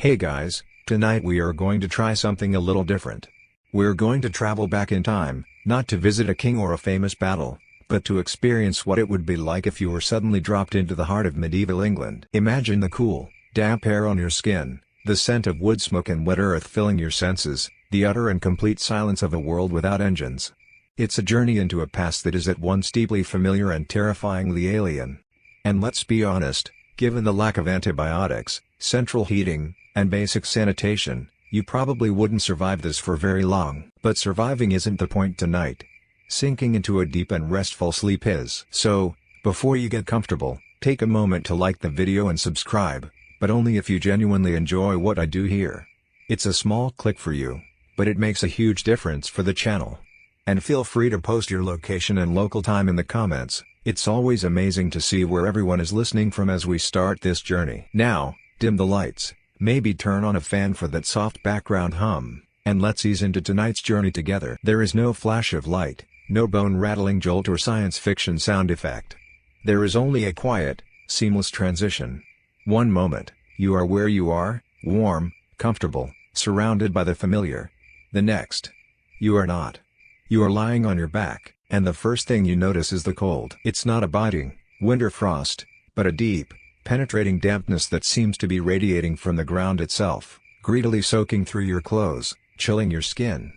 Hey guys, tonight we are going to try something a little different. We're going to travel back in time, not to visit a king or a famous battle, but to experience what it would be like if you were suddenly dropped into the heart of medieval England. Imagine the cool, damp air on your skin, the scent of wood smoke and wet earth filling your senses, the utter and complete silence of a world without engines. It's a journey into a past that is at once deeply familiar and terrifyingly alien. And let's be honest, given the lack of antibiotics, central heating, and basic sanitation, you probably wouldn't survive this for very long. But surviving isn't the point tonight. Sinking into a deep and restful sleep is. So, before you get comfortable, take a moment to like the video and subscribe, but only if you genuinely enjoy what I do here. It's a small click for you, but it makes a huge difference for the channel. And feel free to post your location and local time in the comments. It's always amazing to see where everyone is listening from as we start this journey. Now, dim the lights, maybe turn on a fan for that soft background hum, and let's ease into tonight's journey together. There is no flash of light, no bone-rattling jolt or science fiction sound effect. There is only a quiet, seamless transition. One moment, you are where you are, warm, comfortable, surrounded by the familiar. The next, you are not. You are lying on your back, and the first thing you notice is the cold. It's not a biting, winter frost, but a deep, penetrating dampness that seems to be radiating from the ground itself, greedily soaking through your clothes, chilling your skin.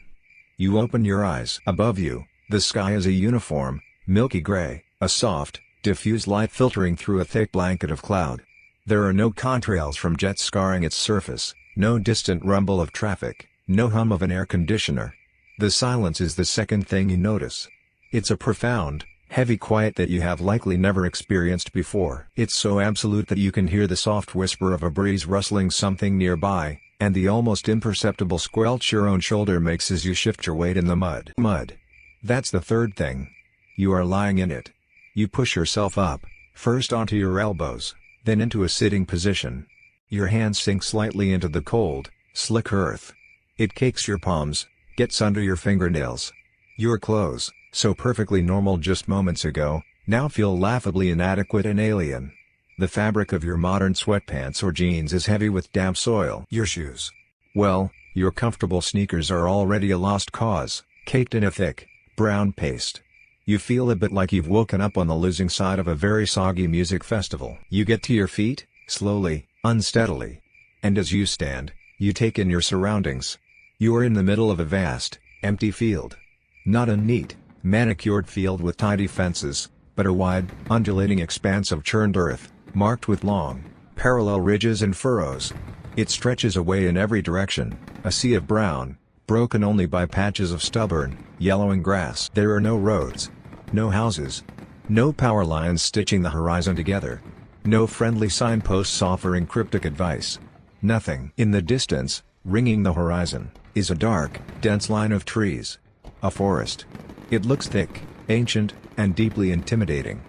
You open your eyes. Above you, the sky is a uniform, milky gray, a soft, diffuse light filtering through a thick blanket of cloud. There are no contrails from jets scarring its surface, no distant rumble of traffic, no hum of an air conditioner. The silence is the second thing you notice. It's a profound, heavy quiet that you have likely never experienced before. It's so absolute that you can hear the soft whisper of a breeze rustling something nearby, and the almost imperceptible squelch your own shoulder makes as you shift your weight in the mud. That's the third thing. You are lying in it. You push yourself up, first onto your elbows, then into a sitting position. Your hands sink slightly into the cold, slick earth. It cakes your palms, gets under your fingernails. Your clothes, so perfectly normal just moments ago, now feel laughably inadequate and alien. The fabric of your modern sweatpants or jeans is heavy with damp soil. Your shoes, well, your comfortable sneakers are already a lost cause, caked in a thick, brown paste. You feel a bit like you've woken up on the losing side of a very soggy music festival. You get to your feet, slowly, unsteadily. And as you stand, you take in your surroundings. You are in the middle of a vast, empty field. Not a neat, manicured field with tidy fences, but a wide, undulating expanse of churned earth, marked with long, parallel ridges and furrows. It stretches away in every direction, a sea of brown, broken only by patches of stubborn, yellowing grass. There are no roads, no houses, no power lines stitching the horizon together, no friendly signposts offering cryptic advice. Nothing. In the distance, ringing the horizon, is a dark, dense line of trees. A forest. It looks thick, ancient, and deeply intimidating.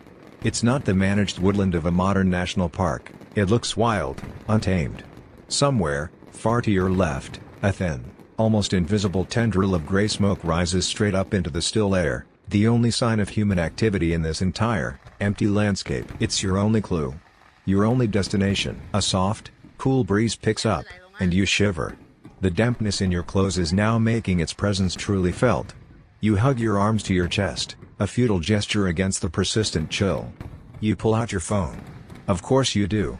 It's not the managed woodland of a modern national park. It looks wild, untamed. Somewhere, far to your left, a thin, almost invisible tendril of gray smoke rises straight up into the still air, the only sign of human activity in this entire, empty landscape. It's your only clue. Your only destination. A soft, cool breeze picks up, and you shiver. The dampness in your clothes is now making its presence truly felt. You hug your arms to your chest, a futile gesture against the persistent chill. You pull out your phone. Of course you do.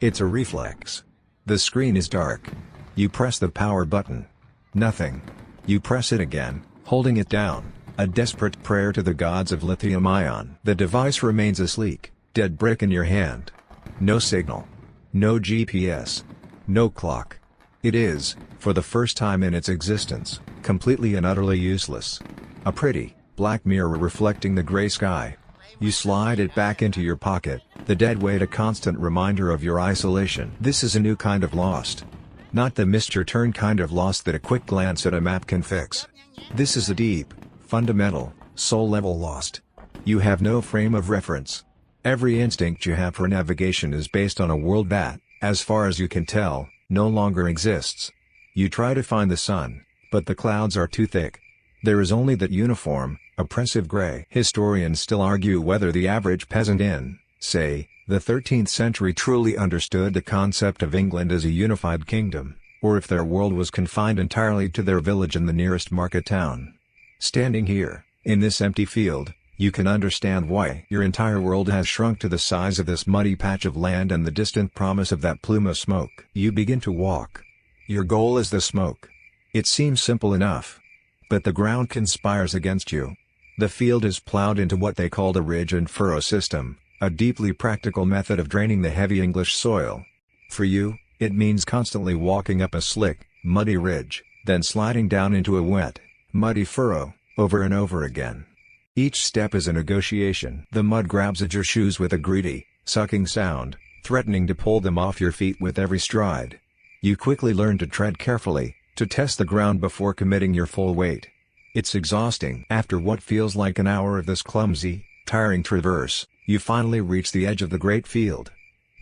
It's a reflex. The screen is dark. You press the power button. Nothing. You press it again, holding it down, a desperate prayer to the gods of lithium-ion. The device remains a sleek, dead brick in your hand. No signal. No GPS. No clock. It is, for the first time in its existence, completely and utterly useless. A pretty, black mirror reflecting the gray sky. You slide it back into your pocket, the dead weight a constant reminder of your isolation. This is a new kind of lost. Not the missed-your-turn kind of lost that a quick glance at a map can fix. This is a deep, fundamental, soul-level lost. You have no frame of reference. Every instinct you have for navigation is based on a world that, as far as you can tell, no longer exists. You try to find the sun, but the clouds are too thick. There is only that uniform, oppressive gray. Historians still argue whether the average peasant in, say, The 13th century truly understood the concept of England as a unified kingdom, or if their world was confined entirely to their village and the nearest market town. Standing here, in this empty field, you can understand why your entire world has shrunk to the size of this muddy patch of land and the distant promise of that plume of smoke. You begin to walk. Your goal is the smoke. It seems simple enough. But the ground conspires against you. The field is plowed into what they call the ridge and furrow system, a deeply practical method of draining the heavy English soil. For you, it means constantly walking up a slick, muddy ridge, then sliding down into a wet, muddy furrow, over and over again. Each step is a negotiation. The mud grabs at your shoes with a greedy, sucking sound, threatening to pull them off your feet with every stride. You quickly learn to tread carefully, to test the ground before committing your full weight. It's exhausting. After what feels like an hour of this clumsy, tiring traverse, you finally reach the edge of the great field.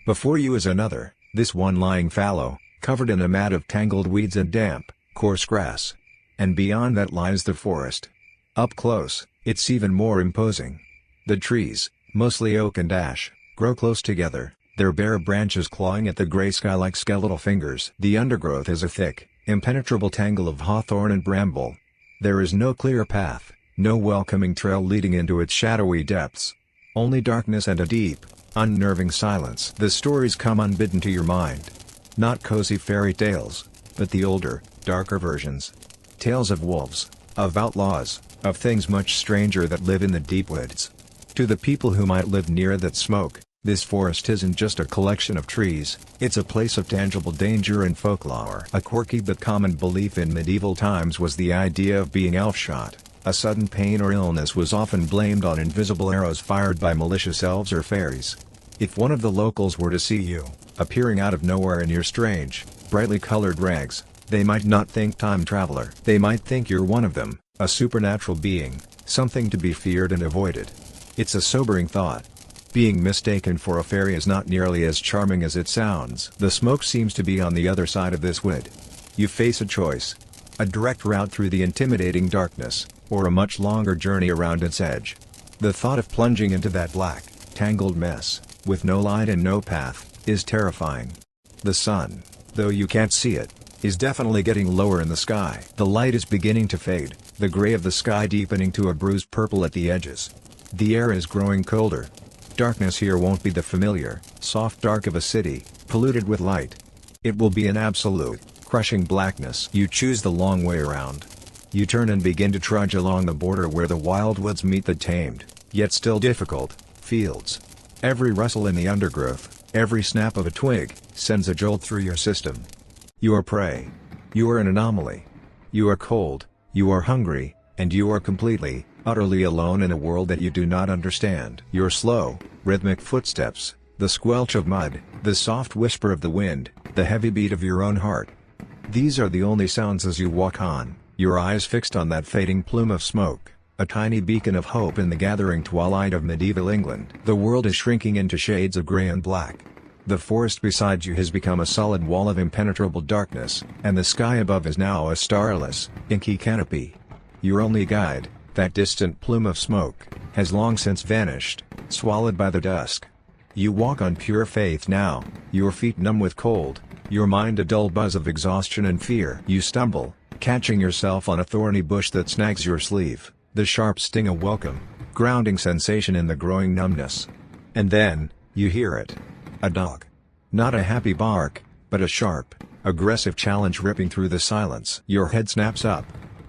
Before you is another, this one lying fallow, covered in a mat of tangled weeds and damp, coarse grass. And beyond that lies the forest. Up close, it's even more imposing. The trees, mostly oak and ash, grow close together, their bare branches clawing at the gray sky like skeletal fingers. The undergrowth is a thick, impenetrable tangle of hawthorn and bramble. There is no clear path, no welcoming trail leading into its shadowy depths. Only darkness and a deep, unnerving silence. The stories come unbidden to your mind. Not cozy fairy tales, but the older, darker versions. Tales of wolves, of outlaws, of things much stranger that live in the deep woods. To the people who might live near that smoke, this forest isn't just a collection of trees, it's a place of tangible danger and folklore. A quirky but common belief in medieval times was the idea of being elf-shot. A sudden pain or illness was often blamed on invisible arrows fired by malicious elves or fairies. If one of the locals were to see you, appearing out of nowhere in your strange, brightly colored rags, they might not think time traveler. They might think you're one of them, a supernatural being, something to be feared and avoided. It's a sobering thought. Being mistaken for a fairy is not nearly as charming as it sounds. The smoke seems to be on the other side of this wood. You face a choice. A direct route through the intimidating darkness, or a much longer journey around its edge. The thought of plunging into that black, tangled mess, with no light and no path, is terrifying. The sun, though you can't see it, is definitely getting lower in the sky. The light is beginning to fade, the gray of the sky deepening to a bruised purple at the edges. The air is growing colder. Darkness here won't be the familiar, soft dark of a city, polluted with light. It will be an absolute, crushing blackness. You choose the long way around. You turn and begin to trudge along the border where the wild woods meet the tamed, yet still difficult, fields. Every rustle in the undergrowth, every snap of a twig, sends a jolt through your system. You are prey. You are an anomaly. You are cold, you are hungry, and you are completely, utterly alone in a world that you do not understand. Your slow, rhythmic footsteps, the squelch of mud, the soft whisper of the wind, the heavy beat of your own heart. These are the only sounds as you walk on, your eyes fixed on that fading plume of smoke, a tiny beacon of hope in the gathering twilight of medieval England. The world is shrinking into shades of gray and black. The forest beside you has become a solid wall of impenetrable darkness, and the sky above is now a starless, inky canopy. Your only guide, that distant plume of smoke, has long since vanished, swallowed by the dusk. You walk on pure faith now, your feet numb with cold, your mind a dull buzz of exhaustion and fear. You stumble, catching yourself on a thorny bush that snags your sleeve, the sharp sting a welcome, grounding sensation in the growing numbness. And then, you hear it. A dog. Not a happy bark, but a sharp, aggressive challenge ripping through the silence. Your head snaps up.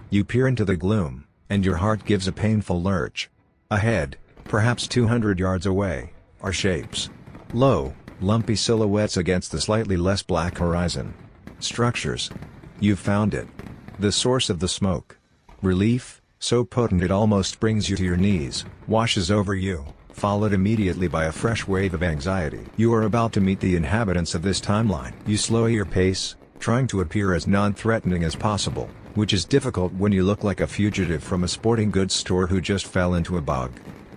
You peer into the gloom, and your heart gives a painful lurch. Ahead, perhaps 200 yards away, are shapes. Low, lumpy silhouettes against the slightly less black horizon. Structures. You've found it. The source of the smoke. Relief, so potent it almost brings you to your knees, washes over you, followed immediately by a fresh wave of anxiety. You are about to meet the inhabitants of this timeline. You slow your pace, trying to appear as non-threatening as possible, which is difficult when you look like a fugitive from a sporting goods store who just fell into a bog.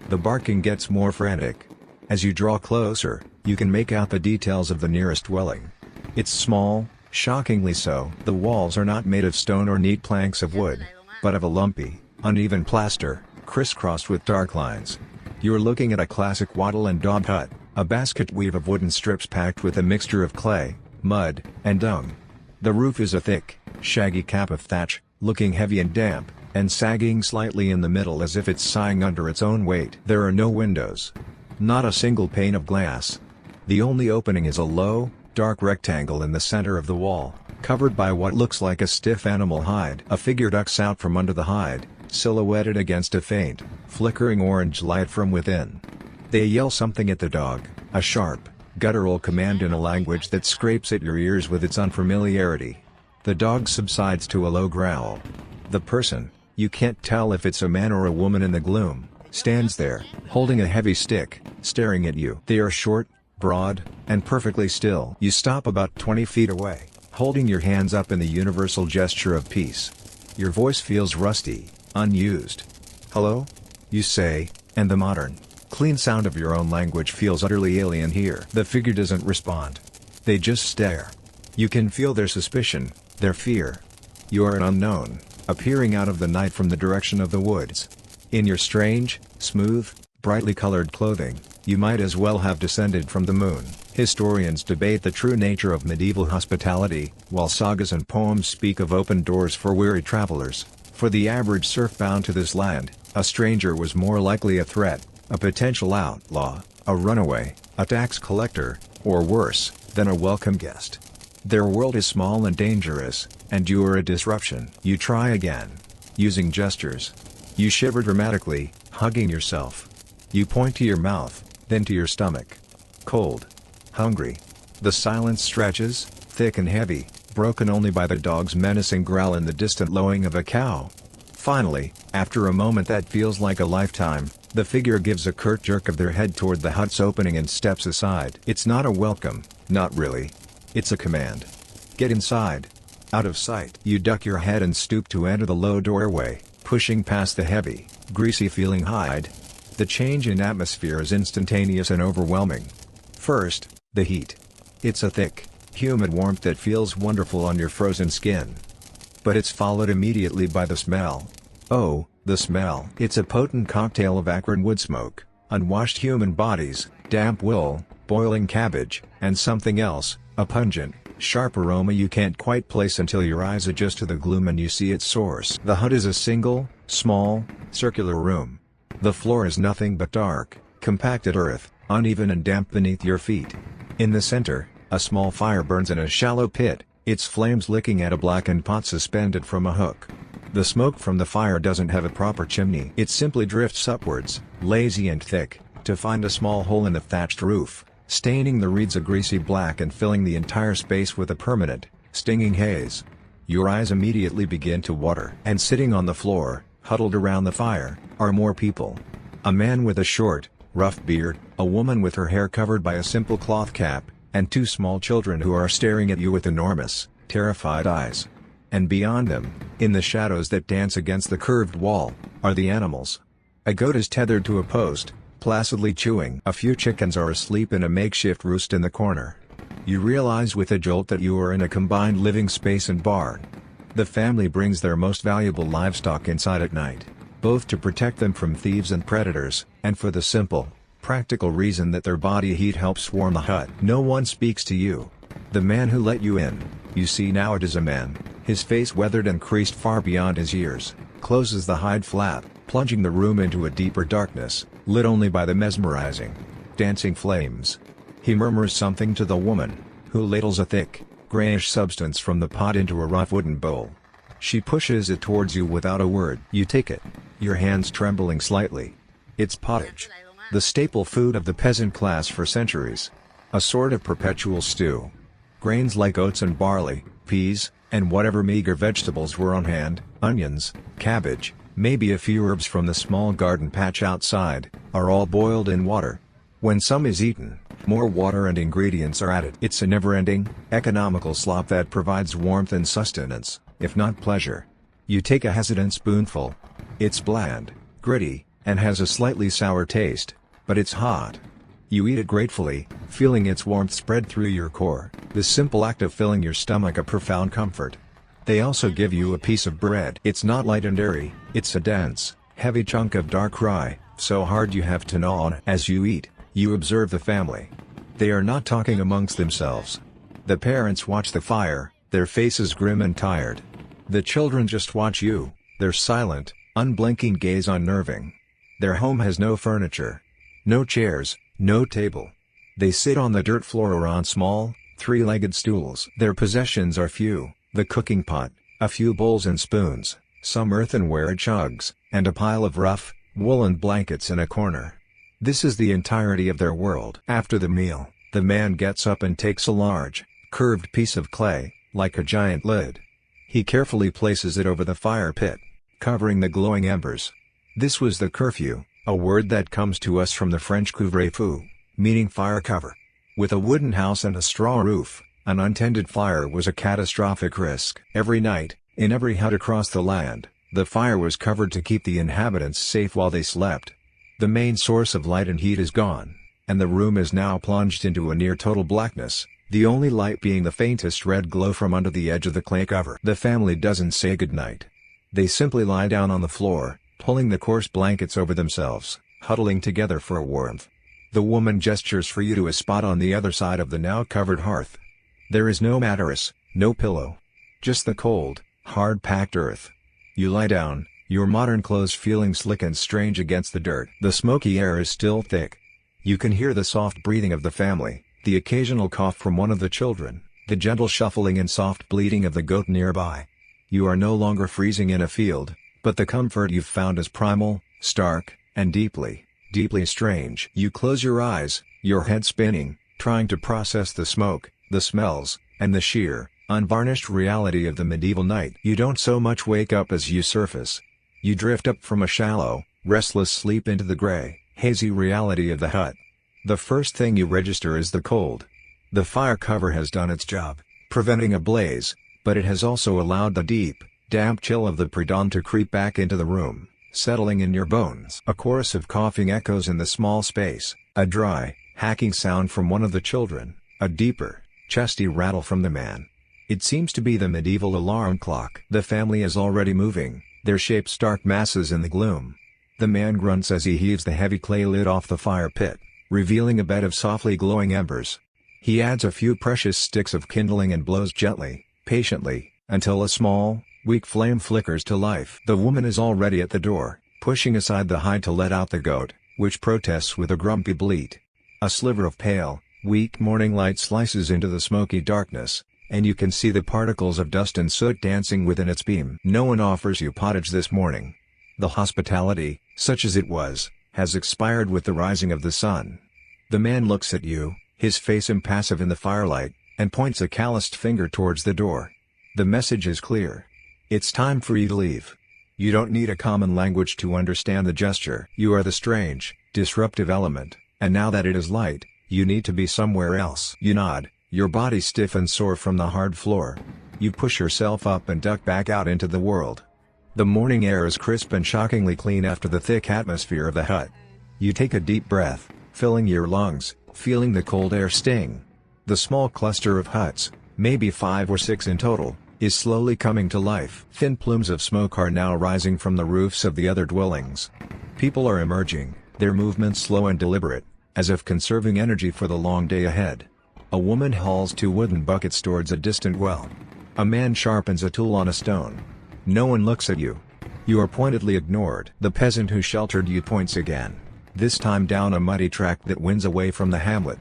The barking gets more frantic. As you draw closer, you can make out the details of the nearest dwelling. It's small, shockingly so. The walls are not made of stone or neat planks of wood, but of a lumpy, uneven plaster, crisscrossed with dark lines. You're looking at a classic wattle and daub hut, A basket weave of wooden strips packed with a mixture of clay, mud, and dung. The roof is a thick, shaggy cap of thatch, looking heavy and damp, and sagging slightly in the middle as if it's sighing under its own weight. There are no windows. Not a single pane of glass. The only opening is a low, dark rectangle in the center of the wall, covered by what looks like a stiff animal hide. A figure ducks out from under the hide, silhouetted against a faint, flickering orange light from within. They yell something at the dog, a sharp, guttural command in a language that scrapes at your ears with its unfamiliarity. The dog subsides to a low growl. The person, you can't tell if it's a man or a woman in the gloom, stands there, holding a heavy stick, staring at you. They are short, broad, and perfectly still. You stop about 20 feet away, holding your hands up in the universal gesture of peace. Your voice feels rusty, unused. "Hello?" you say, and the modern, clean sound of your own language feels utterly alien here. The figure doesn't respond. They just stare. You can feel their suspicion, their fear. You are an unknown, appearing out of the night from the direction of the woods. In your strange, smooth, brightly colored clothing, you might as well have descended from the moon. Historians debate the true nature of medieval hospitality, while sagas and poems speak of open doors for weary travelers. For the average serf bound to this land, a stranger was more likely a threat, a potential outlaw, a runaway, a tax collector, or worse, than a welcome guest. Their world is small and dangerous, and you are a disruption. You try again. Using gestures. You shiver dramatically, hugging yourself. You point to your mouth, then to your stomach. Cold. Hungry. The silence stretches, thick and heavy, broken only by the dog's menacing growl and the distant lowing of a cow. Finally, after a moment that feels like a lifetime, the figure gives a curt jerk of their head toward the hut's opening and steps aside. It's not a welcome, not really. It's a command. Get inside. Out of sight. You duck your head and stoop to enter the low doorway, pushing past the heavy, greasy-feeling hide. The change in atmosphere is instantaneous and overwhelming. First, the heat. It's a thick, humid warmth that feels wonderful on your frozen skin. But it's followed immediately by the smell. Oh, the smell. It's a potent cocktail of acrid wood smoke, unwashed human bodies, damp wool, boiling cabbage, and something else, a pungent, sharp aroma you can't quite place until your eyes adjust to the gloom and you see its source. The hut is a single, small, circular room. The floor is nothing but dark, compacted earth, uneven and damp beneath your feet. In the center, a small fire burns in a shallow pit, its flames licking at a blackened pot suspended from a hook. The smoke from the fire doesn't have a proper chimney. It simply drifts upwards, lazy and thick, to find a small hole in the thatched roof, staining the reeds a greasy black and filling the entire space with a permanent, stinging haze. Your eyes immediately begin to water. And sitting on the floor, huddled around the fire, are more people. A man with a short, rough beard, a woman with her hair covered by a simple cloth cap, and two small children who are staring at you with enormous, terrified eyes. And beyond them, in the shadows that dance against the curved wall, are the animals. A goat is tethered to a post, placidly chewing. A few chickens are asleep in a makeshift roost in the corner. You realize with a jolt that you are in a combined living space and barn. The family brings their most valuable livestock inside at night, both to protect them from thieves and predators, and for the simple, practical reason that their body heat helps warm the hut. No one speaks to you. The man who let you in, you see now it is a man, his face weathered and creased far beyond his ears, closes the hide flap, plunging the room into a deeper darkness, lit only by the mesmerizing, dancing flames. He murmurs something to the woman, who ladles a thick, grayish substance from the pot into a rough wooden bowl. She pushes it towards you without a word. You take it, your hands trembling slightly. It's pottage. The staple food of the peasant class for centuries. A sort of perpetual stew. Grains like oats and barley, peas, and whatever meager vegetables were on hand, onions, cabbage, maybe a few herbs from the small garden patch outside, are all boiled in water. When some is eaten, more water and ingredients are added. It's a never-ending, economical slop that provides warmth and sustenance, if not pleasure. You take a hesitant spoonful. It's bland, gritty, and has a slightly sour taste, but it's hot. You eat it gratefully, feeling its warmth spread through your core, the simple act of filling your stomach a profound comfort. They also give you a piece of bread. It's not light and airy, it's a dense, heavy chunk of dark rye, so hard you have to gnaw on it. As you eat, You observe the family. They are not talking amongst themselves. The parents watch the fire, their faces grim and tired. The children just watch you, their silent, unblinking gaze unnerving. Their home has no furniture. No chairs, no table. They sit on the dirt floor or on small, three-legged stools. Their possessions are few: the cooking pot, a few bowls and spoons, some earthenware jugs, and a pile of rough, woolen blankets in a corner. This is the entirety of their world. After the meal, the man gets up and takes a large, curved piece of clay, like a giant lid. He carefully places it over the fire pit, covering the glowing embers. This was the curfew, a word that comes to us from the French couvre-feu, meaning fire cover. With a wooden house and a straw roof, an untended fire was a catastrophic risk. Every night, in every hut across the land, the fire was covered to keep the inhabitants safe while they slept. The main source of light and heat is gone, and the room is now plunged into a near-total blackness, the only light being the faintest red glow from under the edge of the clay cover. The family doesn't say goodnight. They simply lie down on the floor, pulling the coarse blankets over themselves, huddling together for warmth. The woman gestures for you to a spot on the other side of the now covered hearth. There is no mattress, no pillow. Just the cold, hard-packed earth. You lie down, your modern clothes feeling slick and strange against the dirt. The smoky air is still thick. You can hear the soft breathing of the family, the occasional cough from one of the children, the gentle shuffling and soft bleating of the goat nearby. You are no longer freezing in a field, but the comfort you've found is primal, stark, and deeply, deeply strange. You close your eyes, your head spinning, trying to process the smoke, the smells, and the sheer, unvarnished reality of the medieval night. You don't so much wake up as you surface. You drift up from a shallow, restless sleep into the gray, hazy reality of the hut. The first thing you register is the cold. The fire cover has done its job, preventing a blaze, but it has also allowed the deep, damp chill of the pre-dawn to creep back into the room, settling in your bones. A chorus of coughing echoes in the small space, a dry, hacking sound from one of the children, a deeper, chesty rattle from the man. It seems to be the medieval alarm clock. The family is already moving, their shapes stark masses in the gloom. The man grunts as he heaves the heavy clay lid off the fire pit, revealing a bed of softly glowing embers. He adds a few precious sticks of kindling and blows gently, patiently, until a small, weak flame flickers to life. The woman is already at the door, pushing aside the hide to let out the goat, which protests with a grumpy bleat. A sliver of pale, weak morning light slices into the smoky darkness, and you can see the particles of dust and soot dancing within its beam. No one offers you pottage this morning. The hospitality, such as it was, has expired with the rising of the sun. The man looks at you, his face impassive in the firelight, and points a calloused finger towards the door. The message is clear. It's time for you to leave. You don't need a common language to understand the gesture. You are the strange, disruptive element, and now that it is light, you need to be somewhere else. You nod, your body stiff and sore from the hard floor. You push yourself up and duck back out into the world. The morning air is crisp and shockingly clean after the thick atmosphere of the hut. You take a deep breath, filling your lungs, feeling the cold air sting. The small cluster of huts, maybe 5 or 6 in total, is slowly coming to life. Thin plumes of smoke are now rising from the roofs of the other dwellings. People are emerging, their movements slow and deliberate, as if conserving energy for the long day ahead. A woman hauls 2 wooden buckets towards a distant well. A man sharpens a tool on a stone. No one looks at you. You are pointedly ignored. The peasant who sheltered you points again, this time down a muddy track that winds away from the hamlet.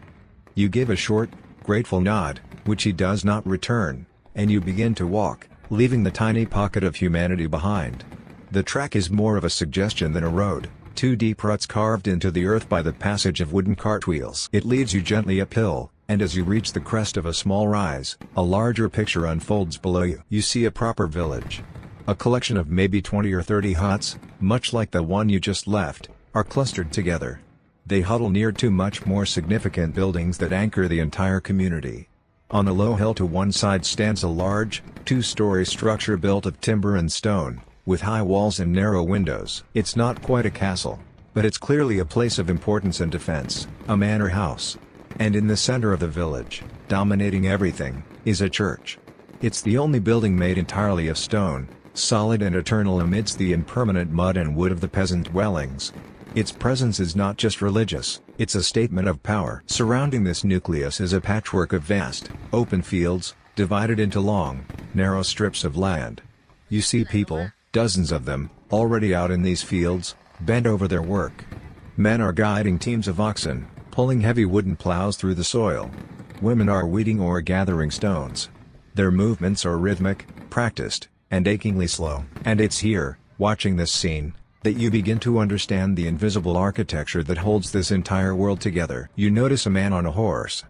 You give a short, grateful nod, which he does not return, and you begin to walk, leaving the tiny pocket of humanity behind. The track is more of a suggestion than a road, 2 deep ruts carved into the earth by the passage of wooden cartwheels. It leads you gently uphill, and as you reach the crest of a small rise, a larger picture unfolds below you. You see a proper village. A collection of maybe 20 or 30 huts, much like the one you just left, are clustered together. They huddle near 2 much more significant buildings that anchor the entire community. On a low hill to one side stands a large, 2-story structure built of timber and stone, with high walls and narrow windows. It's not quite a castle, but it's clearly a place of importance and defense, a manor house. And in the center of the village, dominating everything, is a church. It's the only building made entirely of stone, solid and eternal amidst the impermanent mud and wood of the peasant dwellings. Its presence is not just religious, it's a statement of power. Surrounding this nucleus is a patchwork of vast, open fields, divided into long, narrow strips of land. You see people, dozens of them, already out in these fields, bent over their work. Men are guiding teams of oxen, pulling heavy wooden plows through the soil. Women are weeding or gathering stones. Their movements are rhythmic, practiced, and achingly slow. And it's here, watching this scene, that you begin to understand the invisible architecture that holds this entire world together. You notice a man on a horse.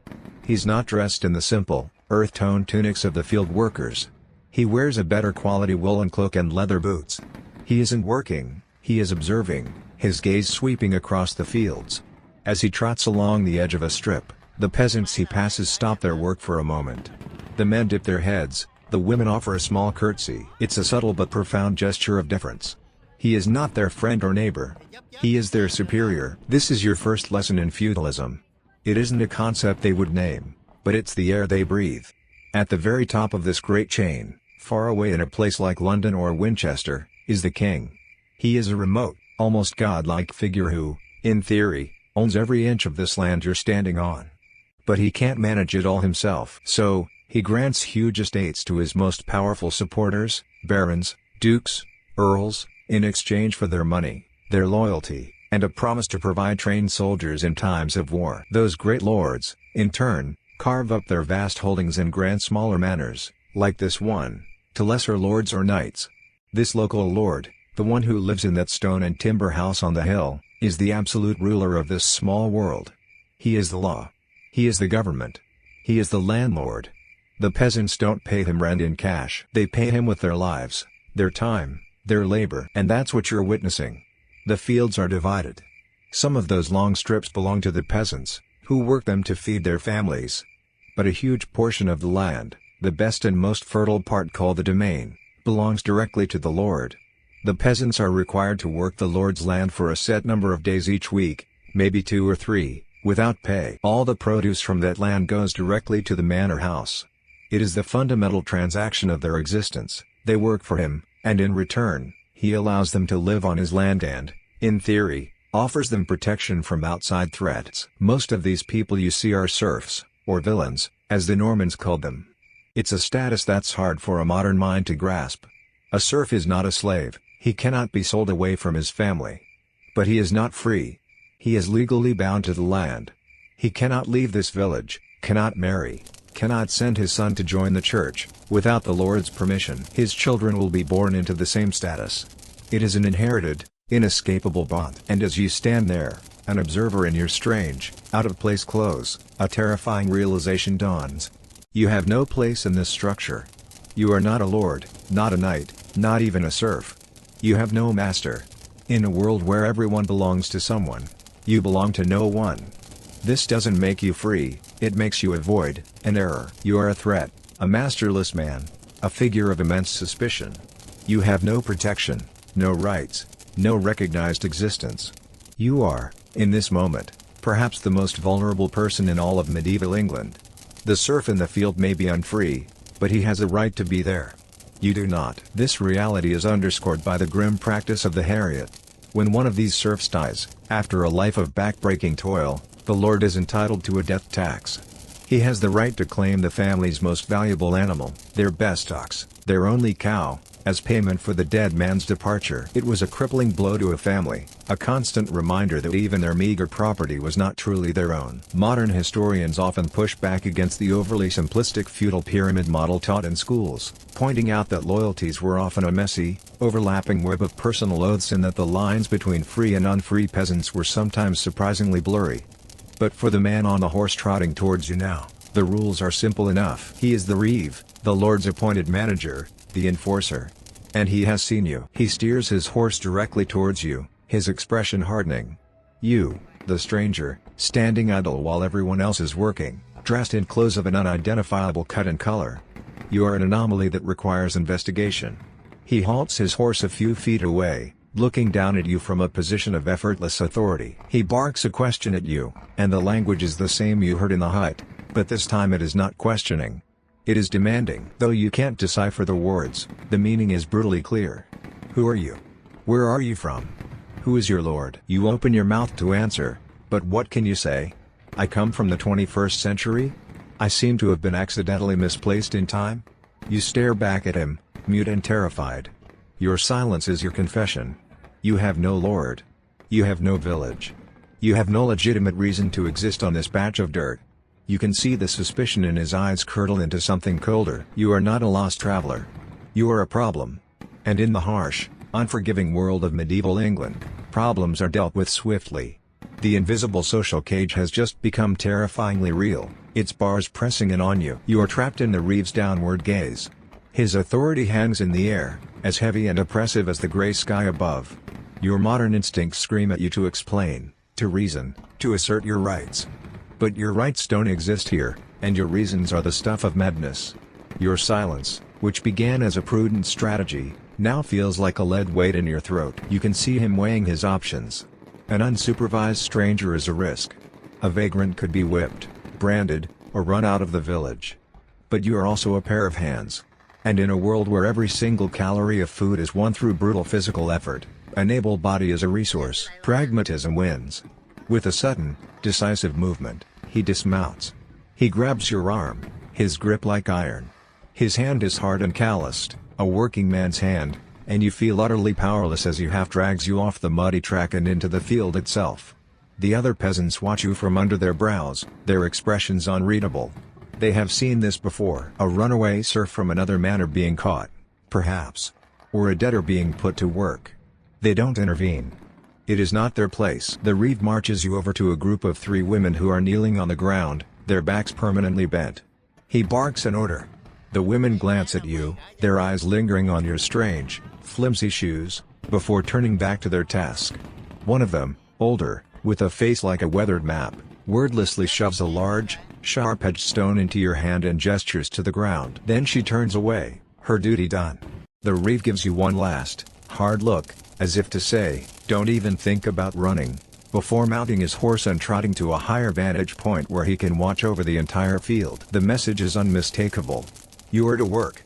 He's not dressed in the simple, earth-tone tunics of the field workers. He wears a better quality woolen cloak and leather boots. He isn't working, he is observing, his gaze sweeping across the fields. As he trots along the edge of a strip, the peasants he passes stop their work for a moment. The men dip their heads, the women offer a small curtsy. It's a subtle but profound gesture of deference. He is not their friend or neighbor. He is their superior. This is your first lesson in feudalism. It isn't a concept they would name, but it's the air they breathe. At the very top of this great chain, far away in a place like London or Winchester, is the king. He is a remote, almost godlike figure who, in theory, owns every inch of this land you're standing on. But he can't manage it all himself. So, he grants huge estates to his most powerful supporters, barons, dukes, earls, in exchange for their money, their loyalty, and a promise to provide trained soldiers in times of war. Those great lords, in turn, carve up their vast holdings and grant smaller manors, like this one, to lesser lords or knights. This local lord, the one who lives in that stone and timber house on the hill, is the absolute ruler of this small world. He is the law. He is the government. He is the landlord. The peasants don't pay him rent in cash. They pay him with their lives, their time, their labor. And that's what you're witnessing. The fields are divided. Some of those long strips belong to the peasants, who work them to feed their families. But a huge portion of the land, the best and most fertile part called the domain, belongs directly to the lord. The peasants are required to work the lord's land for a set number of days each week, maybe 2 or 3, without pay. All the produce from that land goes directly to the manor house. It is the fundamental transaction of their existence. They work for him, and in return, he allows them to live on his land and, in theory, offers them protection from outside threats. Most of these people you see are serfs, or villains, as the Normans called them. It's a status that's hard for a modern mind to grasp. A serf is not a slave, he cannot be sold away from his family. But he is not free. He is legally bound to the land. He cannot leave this village, cannot marry, cannot send his son to join the church, without the Lord's permission. His children will be born into the same status. It is an inherited, inescapable bond. And as you stand there, an observer in your strange, out-of-place clothes, a terrifying realization dawns. You have no place in this structure. You are not a lord, not a knight, not even a serf. You have no master. In a world where everyone belongs to someone, you belong to no one. This doesn't make you free, it makes you a void, an error. You are a threat, a masterless man, a figure of immense suspicion. You have no protection, no rights, no recognized existence. You are, in this moment, perhaps the most vulnerable person in all of medieval England. The serf in the field may be unfree, but he has a right to be there. You do not. This reality is underscored by the grim practice of the Harriet. When one of these serfs dies, after a life of back-breaking toil, the lord is entitled to a death tax. He has the right to claim the family's most valuable animal, their best ox, their only cow, as payment for the dead man's departure. It was a crippling blow to a family, a constant reminder that even their meager property was not truly their own. Modern historians often push back against the overly simplistic feudal pyramid model taught in schools, pointing out that loyalties were often a messy, overlapping web of personal oaths and that the lines between free and unfree peasants were sometimes surprisingly blurry. But for the man on the horse trotting towards you now, the rules are simple enough. He is the reeve, the lord's appointed manager, the enforcer. And he has seen you. He steers his horse directly towards you, his expression hardening. You, the stranger, standing idle while everyone else is working, dressed in clothes of an unidentifiable cut and color. You are an anomaly that requires investigation. He halts his horse a few feet away, looking down at you from a position of effortless authority. He barks a question at you, and the language is the same you heard in the hut, but this time it is not questioning. It is demanding. Though you can't decipher the words, the meaning is brutally clear. Who are you? Where are you from? Who is your lord? You open your mouth to answer, but what can you say? I come from the 21st century? I seem to have been accidentally misplaced in time? You stare back at him, mute and terrified. Your silence is your confession. You have no lord. You have no village. You have no legitimate reason to exist on this patch of dirt. You can see the suspicion in his eyes curdle into something colder. You are not a lost traveler. You are a problem. And in the harsh, unforgiving world of medieval England, problems are dealt with swiftly. The invisible social cage has just become terrifyingly real, its bars pressing in on you. You are trapped in the Reeve's downward gaze. His authority hangs in the air, as heavy and oppressive as the gray sky above. Your modern instincts scream at you to explain, to reason, to assert your rights. But your rights don't exist here, and your reasons are the stuff of madness. Your silence, which began as a prudent strategy, now feels like a lead weight in your throat. You can see him weighing his options. An unsupervised stranger is a risk. A vagrant could be whipped, branded, or run out of the village. But you are also a pair of hands. And in a world where every single calorie of food is won through brutal physical effort, an able body is a resource. Pragmatism wins. With a sudden, decisive movement, he dismounts. He grabs your arm, his grip like iron. His hand is hard and calloused, a working man's hand, and you feel utterly powerless as he half drags you off the muddy track and into the field itself. The other peasants watch you from under their brows, their expressions unreadable. They have seen this before. A runaway serf from another manor being caught, perhaps. Or a debtor being put to work. They don't intervene. It is not their place. The Reeve marches you over to a group of 3 women who are kneeling on the ground, their backs permanently bent. He barks an order. The women glance at you, their eyes lingering on your strange, flimsy shoes, before turning back to their task. One of them, older, with a face like a weathered map, wordlessly shoves a large, sharp-edged stone into your hand and gestures to the ground. Then she turns away, her duty done. The Reeve gives you one last, hard look, as if to say, don't even think about running, before mounting his horse and trotting to a higher vantage point where he can watch over the entire field. The message is unmistakable. You are to work.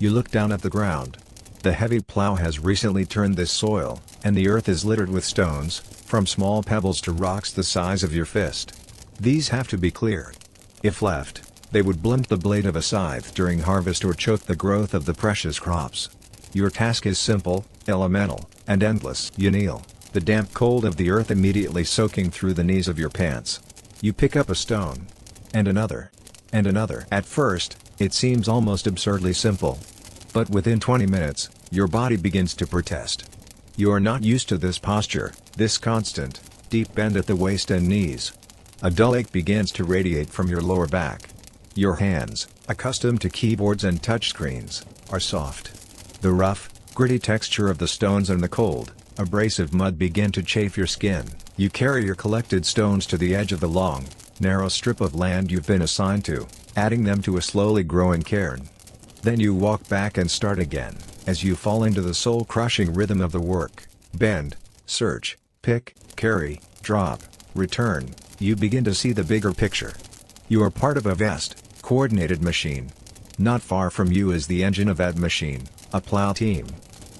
You look down at the ground. The heavy plow has recently turned this soil, and the earth is littered with stones, from small pebbles to rocks the size of your fist. These have to be cleared. If left, they would blunt the blade of a scythe during harvest or choke the growth of the precious crops. Your task is simple, elemental, and endless. You kneel, the damp cold of the earth immediately soaking through the knees of your pants. You pick up a stone. And another. And another. At first, it seems almost absurdly simple. But within 20 minutes, your body begins to protest. You are not used to this posture, this constant, deep bend at the waist and knees. A dull ache begins to radiate from your lower back. Your hands, accustomed to keyboards and touchscreens, are soft. The rough, gritty texture of the stones and the cold, abrasive mud begin to chafe your skin. You carry your collected stones to the edge of the long, narrow strip of land you've been assigned to, adding them to a slowly growing cairn. Then you walk back and start again, as you fall into the soul-crushing rhythm of the work. Bend, search, pick, carry, drop, return. You begin to see the bigger picture. You are part of a vast, coordinated machine. Not far from you is the engine of that machine, a plow team.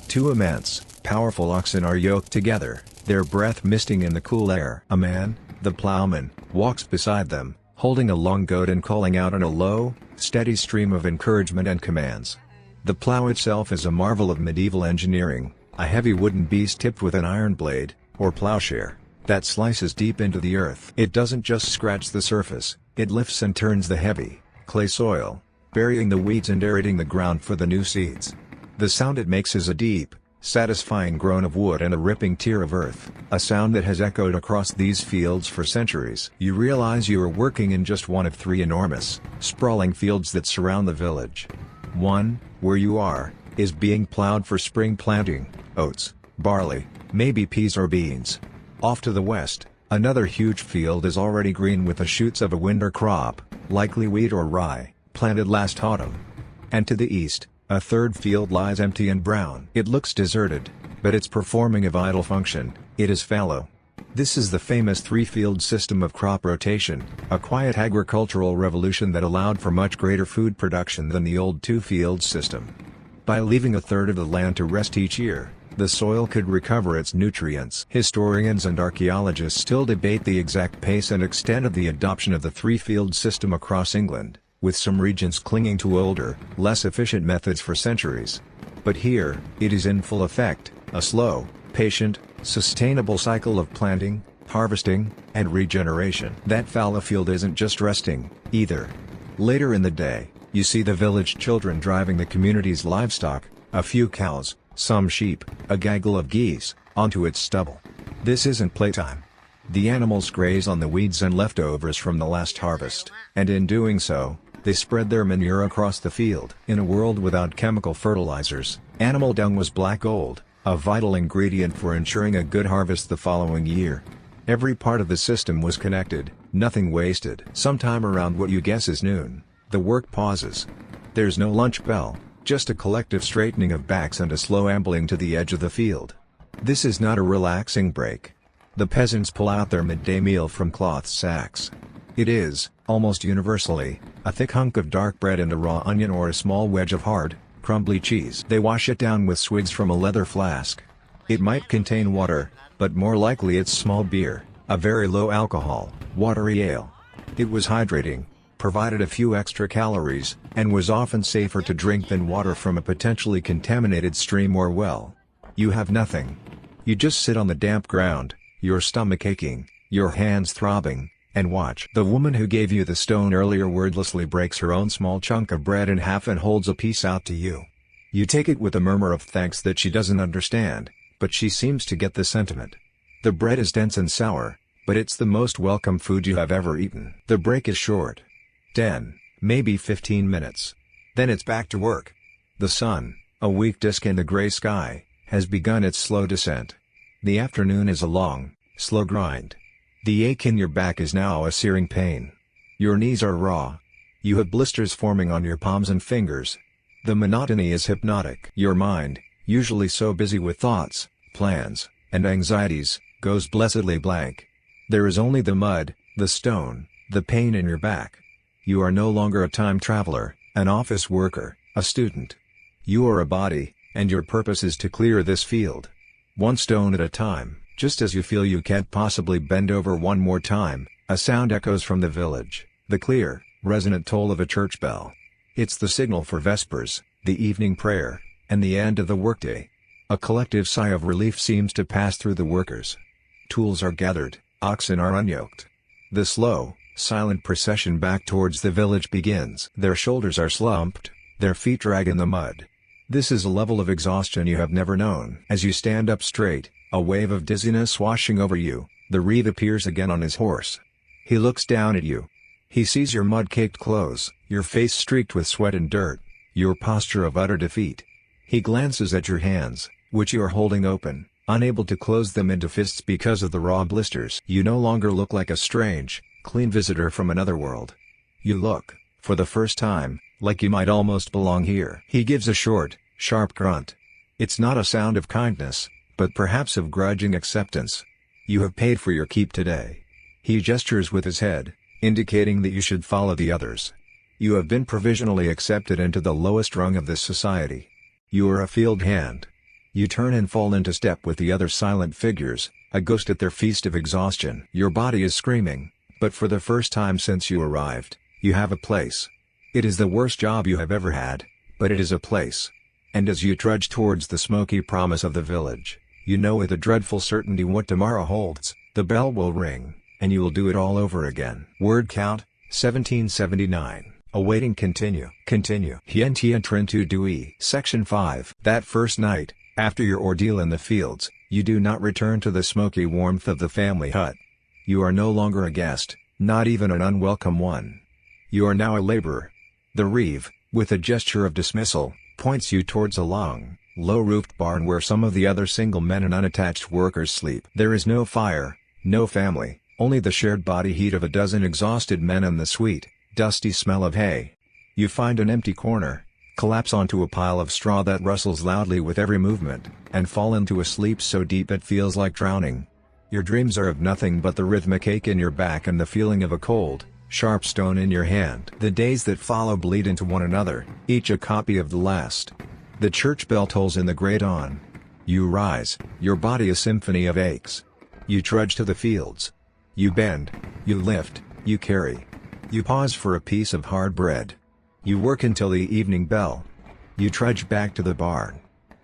2 immense, powerful oxen are yoked together, their breath misting in the cool air. A man, the plowman, walks beside them, holding a long goad and calling out in a low, steady stream of encouragement and commands. The plow itself is a marvel of medieval engineering, a heavy wooden beast tipped with an iron blade, or plowshare, that slices deep into the earth. It doesn't just scratch the surface, it lifts and turns the heavy, clay soil, burying the weeds and aerating the ground for the new seeds. The sound it makes is a deep, satisfying groan of wood and a ripping tear of earth, a sound that has echoed across these fields for centuries. You realize you are working in just one of 3 enormous, sprawling fields that surround the village. One, where you are, is being plowed for spring planting, oats, barley, maybe peas or beans. Off to the west, another huge field is already green with the shoots of a winter crop, likely wheat or rye, planted last autumn. And to the east, a third field lies empty and brown. It looks deserted, but it's performing a vital function. It is fallow. This is the famous 3-field system of crop rotation, a quiet agricultural revolution that allowed for much greater food production than the old 2-field system. By leaving a third of the land to rest each year, the soil could recover its nutrients. Historians and archaeologists still debate the exact pace and extent of the adoption of the three-field system across England, with some regions clinging to older, less efficient methods for centuries. But here, it is in full effect, a slow, patient, sustainable cycle of planting, harvesting, and regeneration. That fallow field isn't just resting, either. Later in the day, you see the village children driving the community's livestock, a few cows, some sheep, a gaggle of geese, onto its stubble. This isn't playtime. The animals graze on the weeds and leftovers from the last harvest, and in doing so, they spread their manure across the field. In a world without chemical fertilizers, animal dung was black gold, a vital ingredient for ensuring a good harvest the following year. Every part of the system was connected, nothing wasted. Sometime around what you guess is noon, the work pauses. There's no lunch bell, just a collective straightening of backs and a slow ambling to the edge of the field. This is not a relaxing break. The peasants pull out their midday meal from cloth sacks. It is, almost universally, a thick hunk of dark bread and a raw onion or a small wedge of hard, crumbly cheese. They wash it down with swigs from a leather flask. It might contain water, but more likely it's small beer, a very low alcohol, watery ale. It was hydrating, provided a few extra calories, and was often safer to drink than water from a potentially contaminated stream or well. You have nothing. You just sit on the damp ground, your stomach aching, your hands throbbing, and watch. The woman who gave you the stone earlier wordlessly breaks her own small chunk of bread in half and holds a piece out to you. You take it with a murmur of thanks that she doesn't understand, but she seems to get the sentiment. The bread is dense and sour, but it's the most welcome food you have ever eaten. The break is short. 10, maybe 15 minutes. Then it's back to work. The sun, a weak disk in the gray sky, has begun its slow descent. The afternoon is a long, slow grind. The ache in your back is now a searing pain. Your knees are raw. You have blisters forming on your palms and fingers. The monotony is hypnotic. Your mind, usually so busy with thoughts, plans, and anxieties, goes blessedly blank. There is only the mud, the stone, the pain in your back. You are no longer a time traveler, an office worker, a student. You are a body, and your purpose is to clear this field. One stone at a time. Just as you feel you can't possibly bend over one more time, a sound echoes from the village, the clear, resonant toll of a church bell. It's the signal for vespers, the evening prayer, and the end of the workday. A collective sigh of relief seems to pass through the workers. Tools are gathered, oxen are unyoked. The slow, silent procession back towards the village begins. Their shoulders are slumped, their feet drag in the mud. This is a level of exhaustion you have never known. As you stand up straight, a wave of dizziness washing over you, the reeve appears again on his horse. He looks down at you. He sees your mud-caked clothes, your face streaked with sweat and dirt, your posture of utter defeat. He glances at your hands, which you are holding open, unable to close them into fists because of the raw blisters. You no longer look like a strange, clean visitor from another world. You look, for the first time, like you might almost belong here. He gives a short, sharp grunt. It's not a sound of kindness, but perhaps of grudging acceptance. You have paid for your keep today. He gestures with his head, indicating that you should follow the others. You have been provisionally accepted into the lowest rung of this society. You are a field hand. You turn and fall into step with the other silent figures, a ghost at their feast of exhaustion. Your body is screaming, but for the first time since you arrived, you have a place. It is the worst job you have ever had, but it is a place. And as you trudge towards the smoky promise of the village, you know with a dreadful certainty what tomorrow holds. The bell will ring, and you will do it all over again. Word count, 1779. Awaiting continue. Continue. Hien tien trin tu dui. Section 5. That first night, after your ordeal in the fields, you do not return to the smoky warmth of the family hut. You are no longer a guest, not even an unwelcome one. You are now a laborer. The reeve, with a gesture of dismissal, points you towards a long, low-roofed barn where some of the other single men and unattached workers sleep. There is no fire, no family, only the shared body heat of a dozen exhausted men and the sweet, dusty smell of hay. You find an empty corner, collapse onto a pile of straw that rustles loudly with every movement, and fall into a sleep so deep it feels like drowning. Your dreams are of nothing but the rhythmic ache in your back and the feeling of a cold, sharp stone in your hand. The days that follow bleed into one another, each a copy of the last. The church bell tolls in the grey dawn. You rise, your body a symphony of aches. You trudge to the fields. You bend, you lift, you carry. You pause for a piece of hard bread. You work until the evening bell. You trudge back to the barn.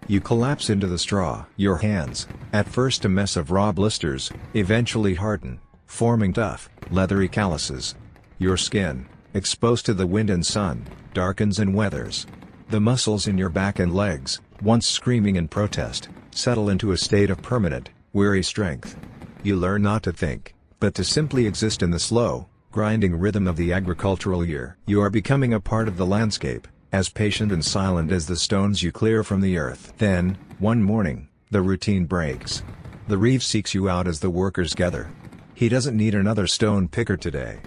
You collapse into the straw. Your hands, at first a mess of raw blisters, eventually harden, forming tough, leathery calluses. Your skin, exposed to the wind and sun, darkens and weathers. The muscles in your back and legs, once screaming in protest, settle into a state of permanent, weary strength. You learn not to think, but to simply exist in the slow, grinding rhythm of the agricultural year. You are becoming a part of the landscape, as patient and silent as the stones you clear from the earth. Then, one morning, the routine breaks. The reeve seeks you out as the workers gather. He doesn't need another stone picker today.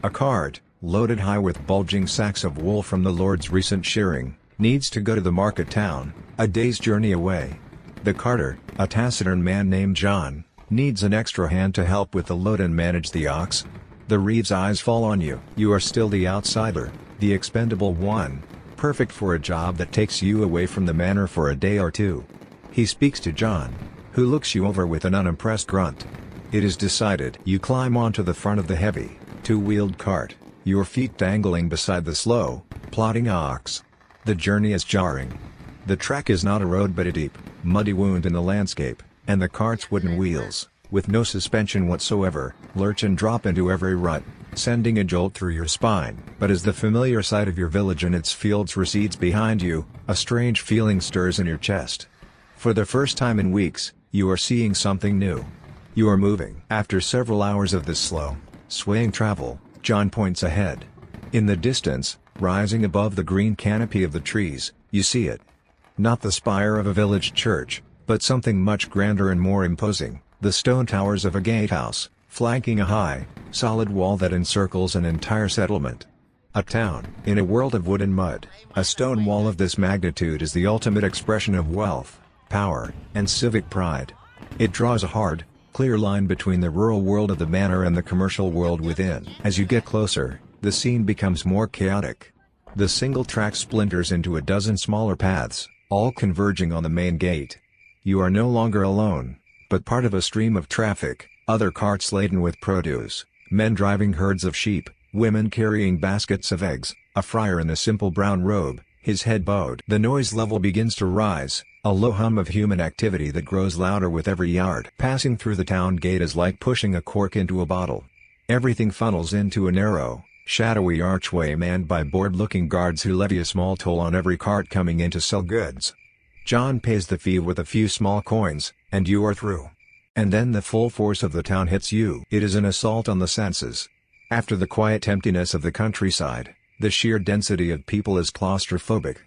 A cart, loaded high with bulging sacks of wool from the Lord's recent shearing, needs to go to the market town, a day's journey away. The carter, a taciturn man named John, needs an extra hand to help with the load and manage the ox. The reeve's eyes fall on you. You are still the outsider, the expendable one, perfect for a job that takes you away from the manor for a day or two. He speaks to John, who looks you over with an unimpressed grunt. It is decided. You climb onto the front of the heavy, two-wheeled cart, your feet dangling beside the slow, plodding ox. The journey is jarring. The track is not a road but a deep, muddy wound in the landscape, and the cart's wooden wheels, with no suspension whatsoever, lurch and drop into every rut, sending a jolt through your spine. But as the familiar sight of your village and its fields recedes behind you, a strange feeling stirs in your chest. For the first time in weeks, you are seeing something new. You are moving. After several hours of this slow, swaying travel, John points ahead. In the distance, rising above the green canopy of the trees, you see it. Not the spire of a village church, but something much grander and more imposing, the stone towers of a gatehouse, flanking a high, solid wall that encircles an entire settlement. A town. In a world of wood and mud, a stone wall of this magnitude is the ultimate expression of wealth, power, and civic pride. It draws a hard, clear line between the rural world of the manor and the commercial world within. As you get closer, the scene becomes more chaotic. The single track splinters into a dozen smaller paths, all converging on the main gate. You are no longer alone, but part of a stream of traffic, other carts laden with produce, men driving herds of sheep, women carrying baskets of eggs, a friar in a simple brown robe, his head bowed. The noise level begins to rise, a low hum of human activity that grows louder with every yard. Passing through the town gate is like pushing a cork into a bottle. Everything funnels into a narrow, shadowy archway manned by bored-looking guards who levy a small toll on every cart coming in to sell goods. John pays the fee with a few small coins, and you are through. And then the full force of the town hits you. It is an assault on the senses. After the quiet emptiness of the countryside, the sheer density of people is claustrophobic.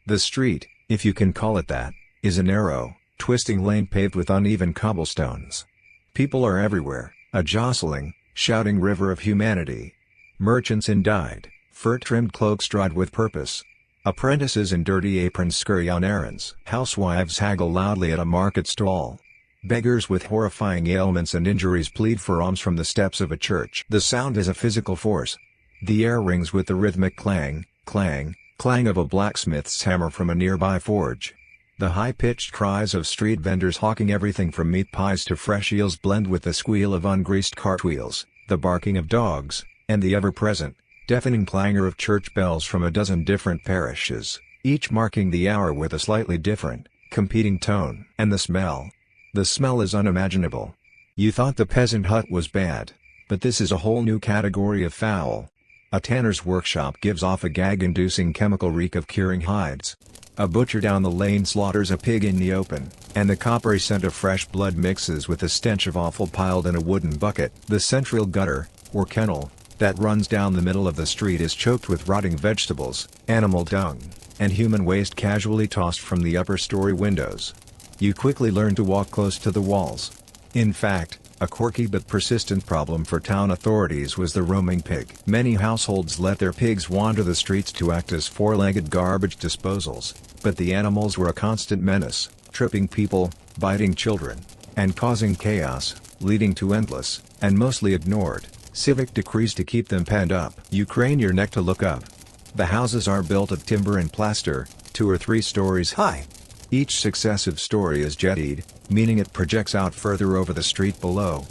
The street, if you can call it that, is a narrow, twisting lane paved with uneven cobblestones. People are everywhere, a jostling, shouting river of humanity. Merchants in dyed, fur-trimmed cloaks stride with purpose. Apprentices in dirty aprons scurry on errands. Housewives haggle loudly at a market stall. Beggars with horrifying ailments and injuries plead for alms from the steps of a church. The sound is a physical force. The air rings with the rhythmic clang, clang, clang of a blacksmith's hammer from a nearby forge. The high-pitched cries of street vendors hawking everything from meat pies to fresh eels blend with the squeal of ungreased cartwheels, the barking of dogs, and the ever-present, deafening clangor of church bells from a dozen different parishes, each marking the hour with a slightly different, competing tone. And the smell. The smell is unimaginable. You thought the peasant hut was bad, but this is a whole new category of foul. A tanner's workshop gives off a gag-inducing chemical reek of curing hides. A butcher down the lane slaughters a pig in the open, and the coppery scent of fresh blood mixes with the stench of offal piled in a wooden bucket. The central gutter, or kennel, that runs down the middle of the street is choked with rotting vegetables, animal dung, and human waste casually tossed from the upper-story windows. You quickly learn to walk close to the walls. In fact, a quirky but persistent problem for town authorities was the roaming pig. Many households let their pigs wander the streets to act as four-legged garbage disposals, but the animals were a constant menace, tripping people, biting children, and causing chaos, leading to endless, and mostly ignored, civic decrees to keep them penned up. You crane your neck to look up. The houses are built of timber and plaster, 2 or 3 stories high. Each successive story is jettied, meaning it projects out further over the street below.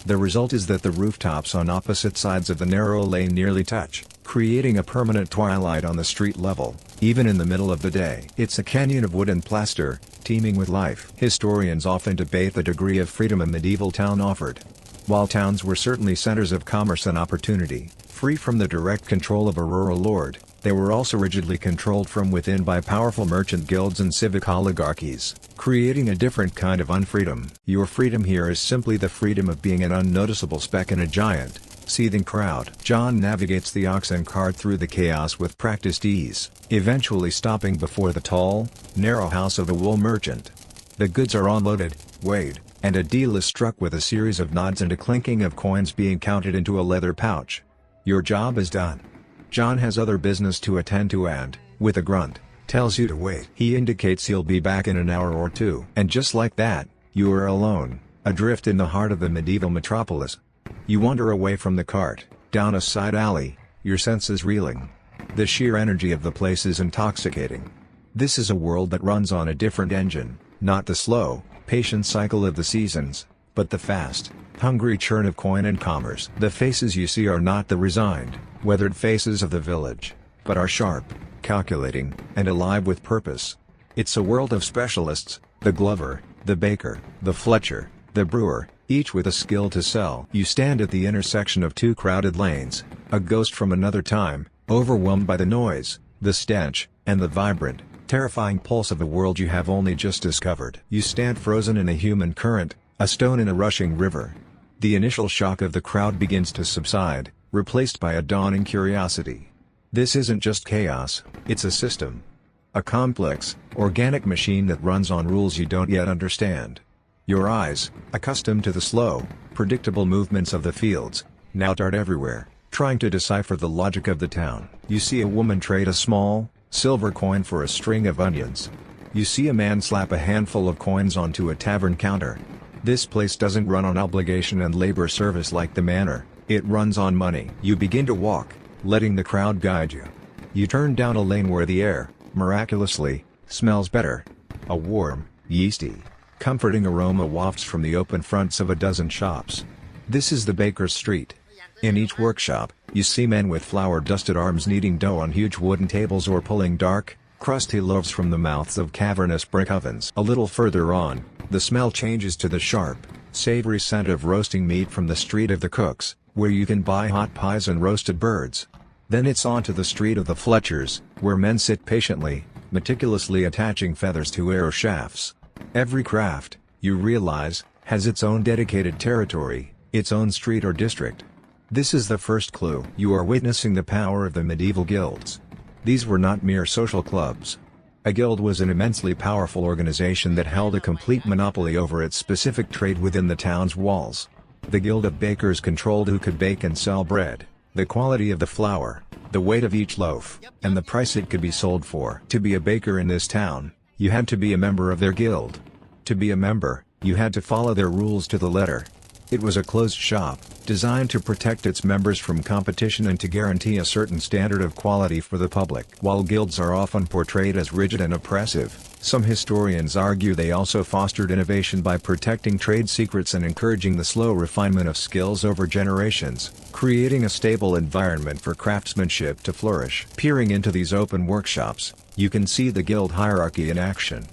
The result is that the rooftops on opposite sides of the narrow lane nearly touch, creating a permanent twilight on the street level, even in the middle of the day. It's a canyon of wood and plaster, teeming with life. Historians often debate the degree of freedom a medieval town offered. While towns were certainly centers of commerce and opportunity, free from the direct control of a rural lord, they were also rigidly controlled from within by powerful merchant guilds and civic oligarchies, creating a different kind of unfreedom. Your freedom here is simply the freedom of being an unnoticeable speck in a giant, seething crowd. John navigates the ox and cart through the chaos with practiced ease, eventually stopping before the tall, narrow house of a wool merchant. The goods are unloaded, weighed, and a deal is struck with a series of nods and a clinking of coins being counted into a leather pouch. Your job is done. John has other business to attend to and, with a grunt, tells you to wait. He indicates he'll be back in an hour or two. And just like that, you are alone, adrift in the heart of the medieval metropolis. You wander away from the cart, down a side alley, your senses reeling. The sheer energy of the place is intoxicating. This is a world that runs on a different engine, not the slow, patient cycle of the seasons, but the fast, hungry churn of coin and commerce. The faces you see are not the resigned, weathered faces of the village, but are sharp, calculating, and alive with purpose. It's a world of specialists, the glover, the baker, the fletcher, the brewer, each with a skill to sell. You stand at the intersection of two crowded lanes, a ghost from another time, overwhelmed by the noise, the stench, and the vibrant, terrifying pulse of a world you have only just discovered. You stand frozen in a human current, a stone in a rushing river. The initial shock of the crowd begins to subside, replaced by a dawning curiosity. This isn't just chaos, it's a system. A complex, organic machine that runs on rules you don't yet understand. Your eyes, accustomed to the slow, predictable movements of the fields, now dart everywhere, trying to decipher the logic of the town. You see a woman trade a small, silver coin for a string of onions. You see a man slap a handful of coins onto a tavern counter. This place doesn't run on obligation and labor service like the manor, it runs on money. You begin to walk, letting the crowd guide you. You turn down a lane where the air, miraculously, smells better. A warm, yeasty, comforting aroma wafts from the open fronts of a dozen shops. This is the baker's street. In each workshop, you see men with flour-dusted arms kneading dough on huge wooden tables or pulling dark, crusty loaves from the mouths of cavernous brick ovens. A little further on, the smell changes to the sharp, savory scent of roasting meat from the street of the cooks, where you can buy hot pies and roasted birds. Then it's on to the street of the Fletchers, where men sit patiently, meticulously attaching feathers to arrow shafts. Every craft, you realize, has its own dedicated territory, its own street or district. This is the first clue. You are witnessing the power of the medieval guilds. These were not mere social clubs. A guild was an immensely powerful organization that held a complete monopoly over its specific trade within the town's walls. The Guild of Bakers controlled who could bake and sell bread, the quality of the flour, the weight of each loaf, and the price it could be sold for. To be a baker in this town, you had to be a member of their guild. To be a member, you had to follow their rules to the letter. It was a closed shop, designed to protect its members from competition and to guarantee a certain standard of quality for the public. While guilds are often portrayed as rigid and oppressive, some historians argue they also fostered innovation by protecting trade secrets and encouraging the slow refinement of skills over generations, creating a stable environment for craftsmanship to flourish. Peering into these open workshops, you can see the guild hierarchy in action.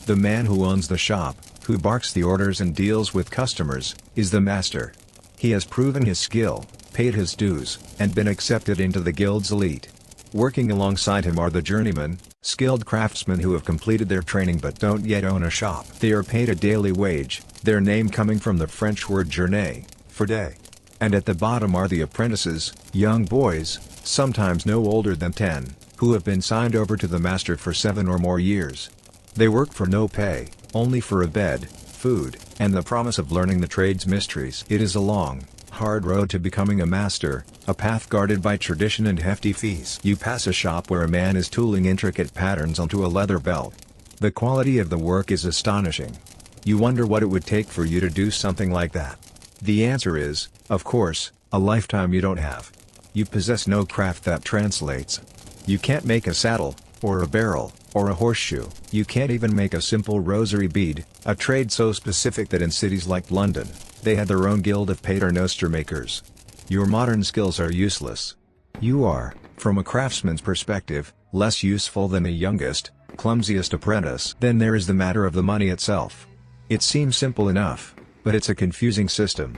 The man who owns the shop, who barks the orders and deals with customers, is the master. He has proven his skill, paid his dues, and been accepted into the guild's elite. Working alongside him are the journeymen, skilled craftsmen who have completed their training but don't yet own a shop. They are paid a daily wage, their name coming from the French word journée, for day. And at the bottom are the apprentices, young boys, sometimes no older than 10, who have been signed over to the master for 7 or more years. They work for no pay, only for a bed, food, and the promise of learning the trade's mysteries. It is a long, hard road to becoming a master, a path guarded by tradition and hefty fees. You pass a shop where a man is tooling intricate patterns onto a leather belt. The quality of the work is astonishing. You wonder what it would take for you to do something like that. The answer is, of course, a lifetime you don't have. You possess no craft that translates. You can't make a saddle, or a barrel, or a horseshoe. You can't even make a simple rosary bead, a trade so specific that in cities like London, they had their own guild of paternoster makers. Your modern skills are useless. You are, from a craftsman's perspective, less useful than the youngest, clumsiest apprentice. Then there is the matter of the money itself. It seems simple enough, but it's a confusing system.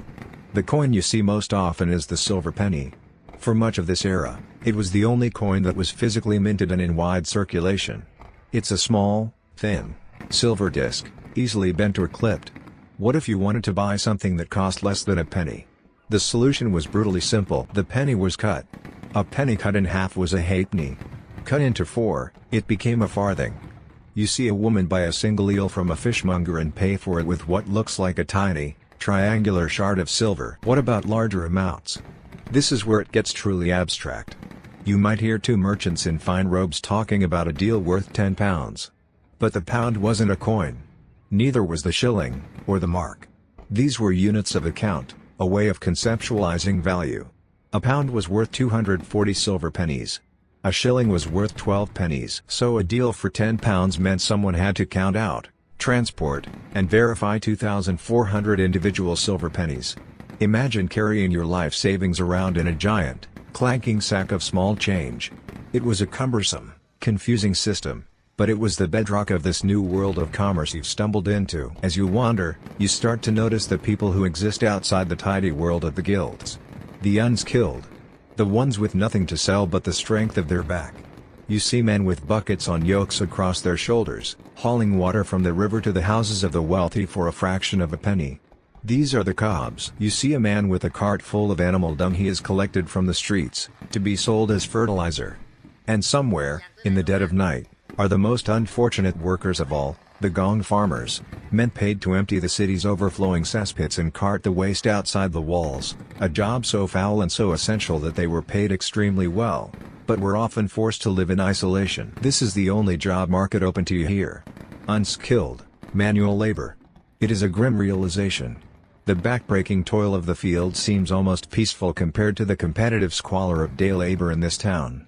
The coin you see most often is the silver penny. For much of this era, it was the only coin that was physically minted and in wide circulation. It's a small, thin, silver disc, easily bent or clipped. What if you wanted to buy something that cost less than a penny? The solution was brutally simple. The penny was cut. A penny cut in half was a halfpenny. Cut into 4, it became a farthing. You see a woman buy a single eel from a fishmonger and pay for it with what looks like a tiny, triangular shard of silver. What about larger amounts? This is where it gets truly abstract. You might hear two merchants in fine robes talking about a deal worth £10. But the pound wasn't a coin. Neither was the shilling, or the mark. These were units of account, a way of conceptualizing value. A pound was worth 240 silver pennies. A shilling was worth 12 pennies. So a deal for £10 meant someone had to count out, transport, and verify 2,400 individual silver pennies. Imagine carrying your life savings around in a giant, clanking sack of small change. It was a cumbersome, confusing system, but it was the bedrock of this new world of commerce you've stumbled into. As you wander, you start to notice the people who exist outside the tidy world of the guilds. The unskilled. The ones with nothing to sell but the strength of their back. You see men with buckets on yokes across their shoulders, hauling water from the river to the houses of the wealthy for a fraction of a penny. These are the cobs. You see a man with a cart full of animal dung he has collected from the streets, to be sold as fertilizer. And somewhere, in the dead of night, are the most unfortunate workers of all, the gong farmers, men paid to empty the city's overflowing cesspits and cart the waste outside the walls, a job so foul and so essential that they were paid extremely well, but were often forced to live in isolation. This is the only job market open to you here. Unskilled, manual labor. It is a grim realization. The backbreaking toil of the field seems almost peaceful compared to the competitive squalor of day labor in this town.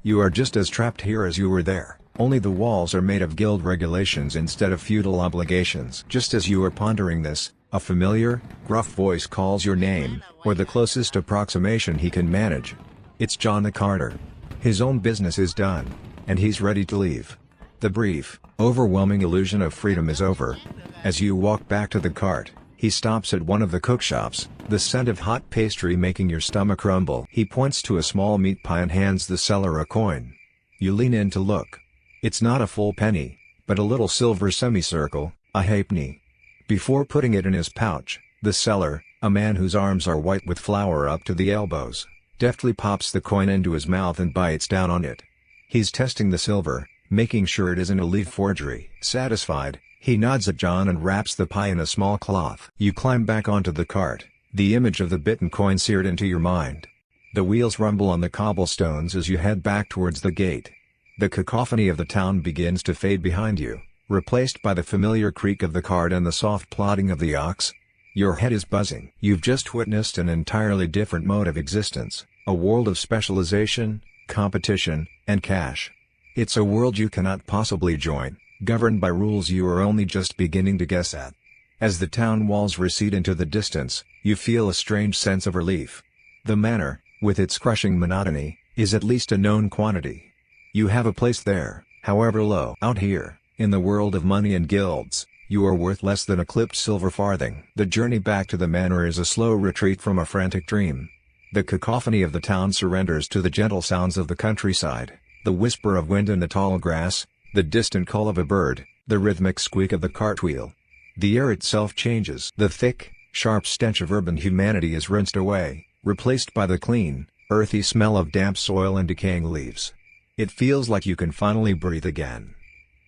You are just as trapped here as you were there, only the walls are made of guild regulations instead of feudal obligations. Just as you are pondering this, a familiar, gruff voice calls your name, or the closest approximation he can manage. It's John the carter. His own business is done, and he's ready to leave. The brief, overwhelming illusion of freedom is over. As you walk back to the cart, he stops at one of the cookshops, the scent of hot pastry making your stomach rumble. He points to a small meat pie and hands the seller a coin. You lean in to look. It's not a full penny, but a little silver semicircle, a halfpenny. Before putting it in his pouch, the seller, a man whose arms are white with flour up to the elbows, deftly pops the coin into his mouth and bites down on it. He's testing the silver, making sure it isn't a leaf forgery. Satisfied, he nods at John and wraps the pie in a small cloth. You climb back onto the cart, the image of the bitten coin seared into your mind. The wheels rumble on the cobblestones as you head back towards the gate. The cacophony of the town begins to fade behind you, replaced by the familiar creak of the cart and the soft plodding of the ox. Your head is buzzing. You've just witnessed an entirely different mode of existence, a world of specialization, competition, and cash. It's a world you cannot possibly join, governed by rules you are only just beginning to guess at. As the town walls recede into the distance, you feel a strange sense of relief. The manor, with its crushing monotony, is at least a known quantity. You have a place there, however low. Out here, in the world of money and guilds, you are worth less than a clipped silver farthing. The journey back to the manor is a slow retreat from a frantic dream. The cacophony of the town surrenders to the gentle sounds of the countryside, the whisper of wind in the tall grass, the distant call of a bird, the rhythmic squeak of the cartwheel. The air itself changes. The thick, sharp stench of urban humanity is rinsed away, replaced by the clean, earthy smell of damp soil and decaying leaves. It feels like you can finally breathe again.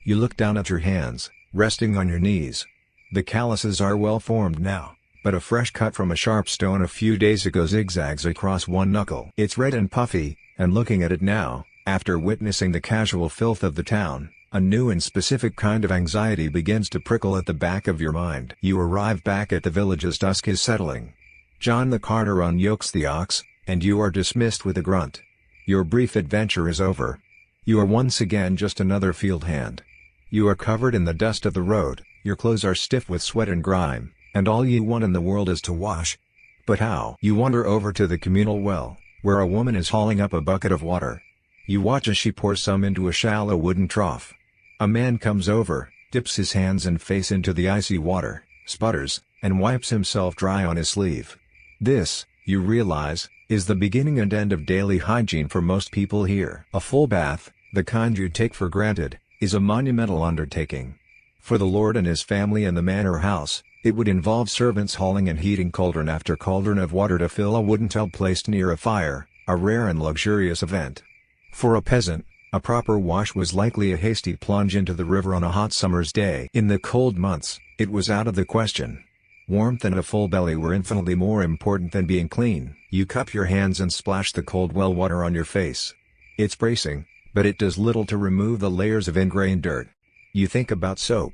You look down at your hands, resting on your knees. The calluses are well formed now, but a fresh cut from a sharp stone a few days ago zigzags across one knuckle. It's red and puffy, and looking at it now, after witnessing the casual filth of the town, a new and specific kind of anxiety begins to prickle at the back of your mind. You arrive back at the village as dusk is settling. John the carter unyokes the ox, and you are dismissed with a grunt. Your brief adventure is over. You are once again just another field hand. You are covered in the dust of the road, your clothes are stiff with sweat and grime, and all you want in the world is to wash. But how? You wander over to the communal well, where a woman is hauling up a bucket of water. You watch as she pours some into a shallow wooden trough. A man comes over, dips his hands and face into the icy water, sputters, and wipes himself dry on his sleeve. This, you realize, is the beginning and end of daily hygiene for most people here. A full bath, the kind you take for granted, is a monumental undertaking. For the Lord and his family in the manor house, it would involve servants hauling and heating cauldron after cauldron of water to fill a wooden tub placed near a fire, a rare and luxurious event. For a peasant, a proper wash was likely a hasty plunge into the river on a hot summer's day. In the cold months, it was out of the question. Warmth and a full belly were infinitely more important than being clean. You cup your hands and splash the cold well water on your face. It's bracing, but it does little to remove the layers of ingrained dirt. You think about soap.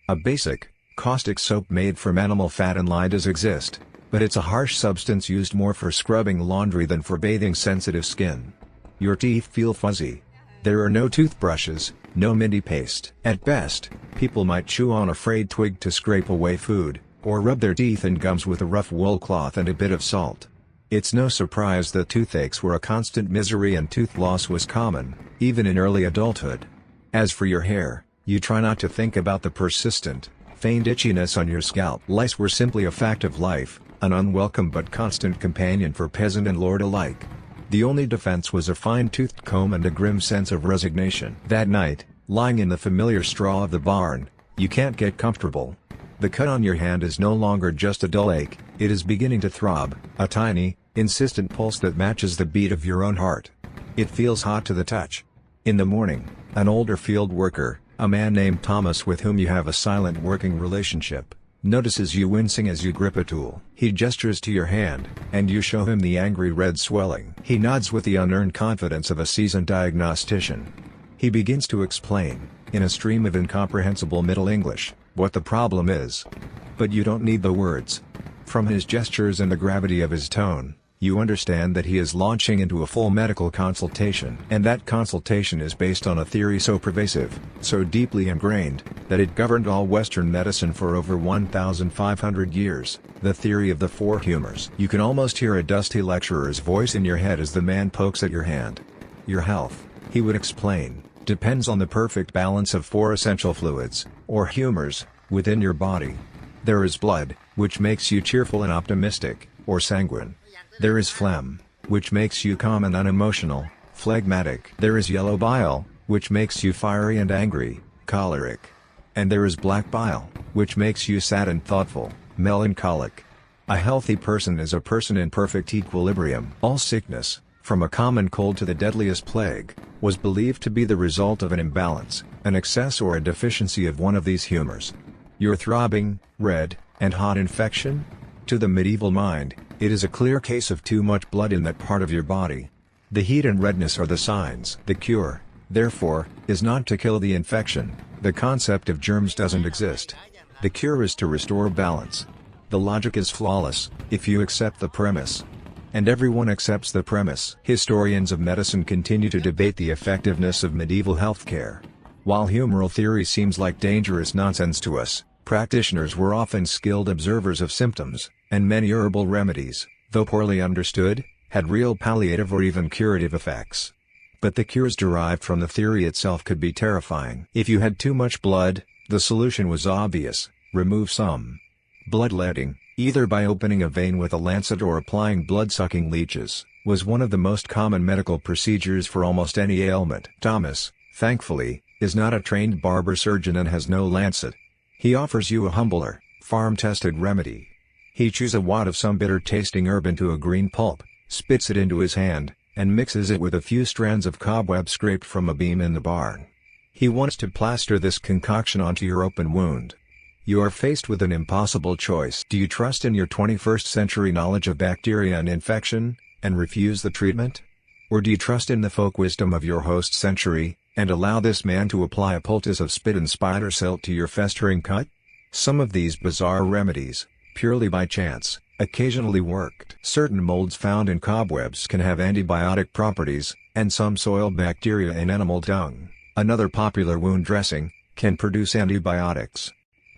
A basic, caustic soap made from animal fat and lye does exist, but it's a harsh substance used more for scrubbing laundry than for bathing sensitive skin. Your teeth feel fuzzy. There are no toothbrushes, no minty paste. At best, people might chew on a frayed twig to scrape away food, or rub their teeth and gums with a rough wool cloth and a bit of salt. It's no surprise that toothaches were a constant misery and tooth loss was common, even in early adulthood. As for your hair, you try not to think about the persistent, feigned itchiness on your scalp. Lice were simply a fact of life, an unwelcome but constant companion for peasant and lord alike. The only defense was a fine-toothed comb and a grim sense of resignation. That night, lying in the familiar straw of the barn, you can't get comfortable. The cut on your hand is no longer just a dull ache, it is beginning to throb, a tiny, insistent pulse that matches the beat of your own heart. It feels hot to the touch. In the morning, an older field worker, a man named Thomas with whom you have a silent working relationship, notices you wincing as you grip a tool. He gestures to your hand, and you show him the angry red swelling. He nods with the unearned confidence of a seasoned diagnostician. He begins to explain, in a stream of incomprehensible Middle English, what the problem is. But you don't need the words. From his gestures and the gravity of his tone, you understand that he is launching into a full medical consultation. And that consultation is based on a theory so pervasive, so deeply ingrained, that it governed all Western medicine for over 1,500 years, the theory of the four humors. You can almost hear a dusty lecturer's voice in your head as the man pokes at your hand. Your health, he would explain, depends on the perfect balance of four essential fluids, or humors, within your body. There is blood, which makes you cheerful and optimistic, or sanguine. There is phlegm, which makes you calm and unemotional, phlegmatic. There is yellow bile, which makes you fiery and angry, choleric. And there is black bile, which makes you sad and thoughtful, melancholic. A healthy person is a person in perfect equilibrium. All sickness, from a common cold to the deadliest plague, was believed to be the result of an imbalance, an excess or a deficiency of one of these humors. Your throbbing, red, and hot infection? To the medieval mind, it is a clear case of too much blood in that part of your body. The heat and redness are the signs. The cure, therefore, is not to kill the infection. The concept of germs doesn't exist. The cure is to restore balance. The logic is flawless, if you accept the premise. And everyone accepts the premise. Historians of medicine continue to debate the effectiveness of medieval healthcare. While humoral theory seems like dangerous nonsense to us, practitioners were often skilled observers of symptoms, and many herbal remedies, though poorly understood, had real palliative or even curative effects. But the cures derived from the theory itself could be terrifying. If you had too much blood, the solution was obvious: remove some. Bloodletting, either by opening a vein with a lancet or applying blood-sucking leeches, was one of the most common medical procedures for almost any ailment. Thomas, thankfully, is not a trained barber surgeon and has no lancet. He offers you a humbler, farm-tested remedy. He chews a wad of some bitter-tasting herb into a green pulp, spits it into his hand, and mixes it with a few strands of cobweb scraped from a beam in the barn. He wants to plaster this concoction onto your open wound. You are faced with an impossible choice. Do you trust in your 21st century knowledge of bacteria and infection, and refuse the treatment? Or do you trust in the folk wisdom of your host century, and allow this man to apply a poultice of spit and spider silt to your festering cut? Some of these bizarre remedies, purely by chance, occasionally worked. Certain molds found in cobwebs can have antibiotic properties, and some soil bacteria in animal dung, another popular wound dressing, can produce antibiotics.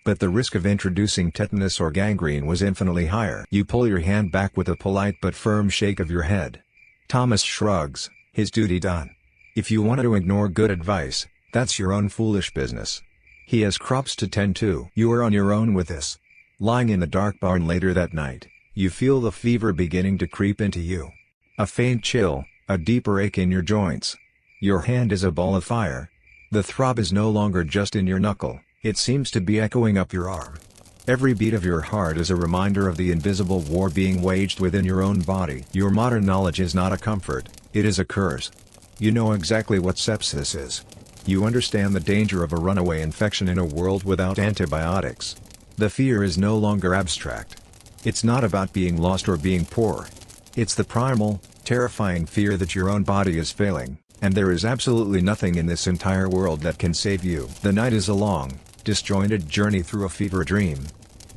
But the risk of introducing tetanus or gangrene was infinitely higher. You pull your hand back with a polite but firm shake of your head. Thomas shrugs, his duty done. If you want to ignore good advice, that's your own foolish business. He has crops to tend to. You are on your own with this. Lying in the dark barn later that night, you feel the fever beginning to creep into you. A faint chill, a deeper ache in your joints. Your hand is a ball of fire. The throb is no longer just in your knuckle, it seems to be echoing up your arm. Every beat of your heart is a reminder of the invisible war being waged within your own body. Your modern knowledge is not a comfort, it is a curse. You know exactly what sepsis is. You understand the danger of a runaway infection in a world without antibiotics. The fear is no longer abstract. It's not about being lost or being poor. It's the primal, terrifying fear that your own body is failing, and there is absolutely nothing in this entire world that can save you. The night is a long, disjointed journey through a fever dream.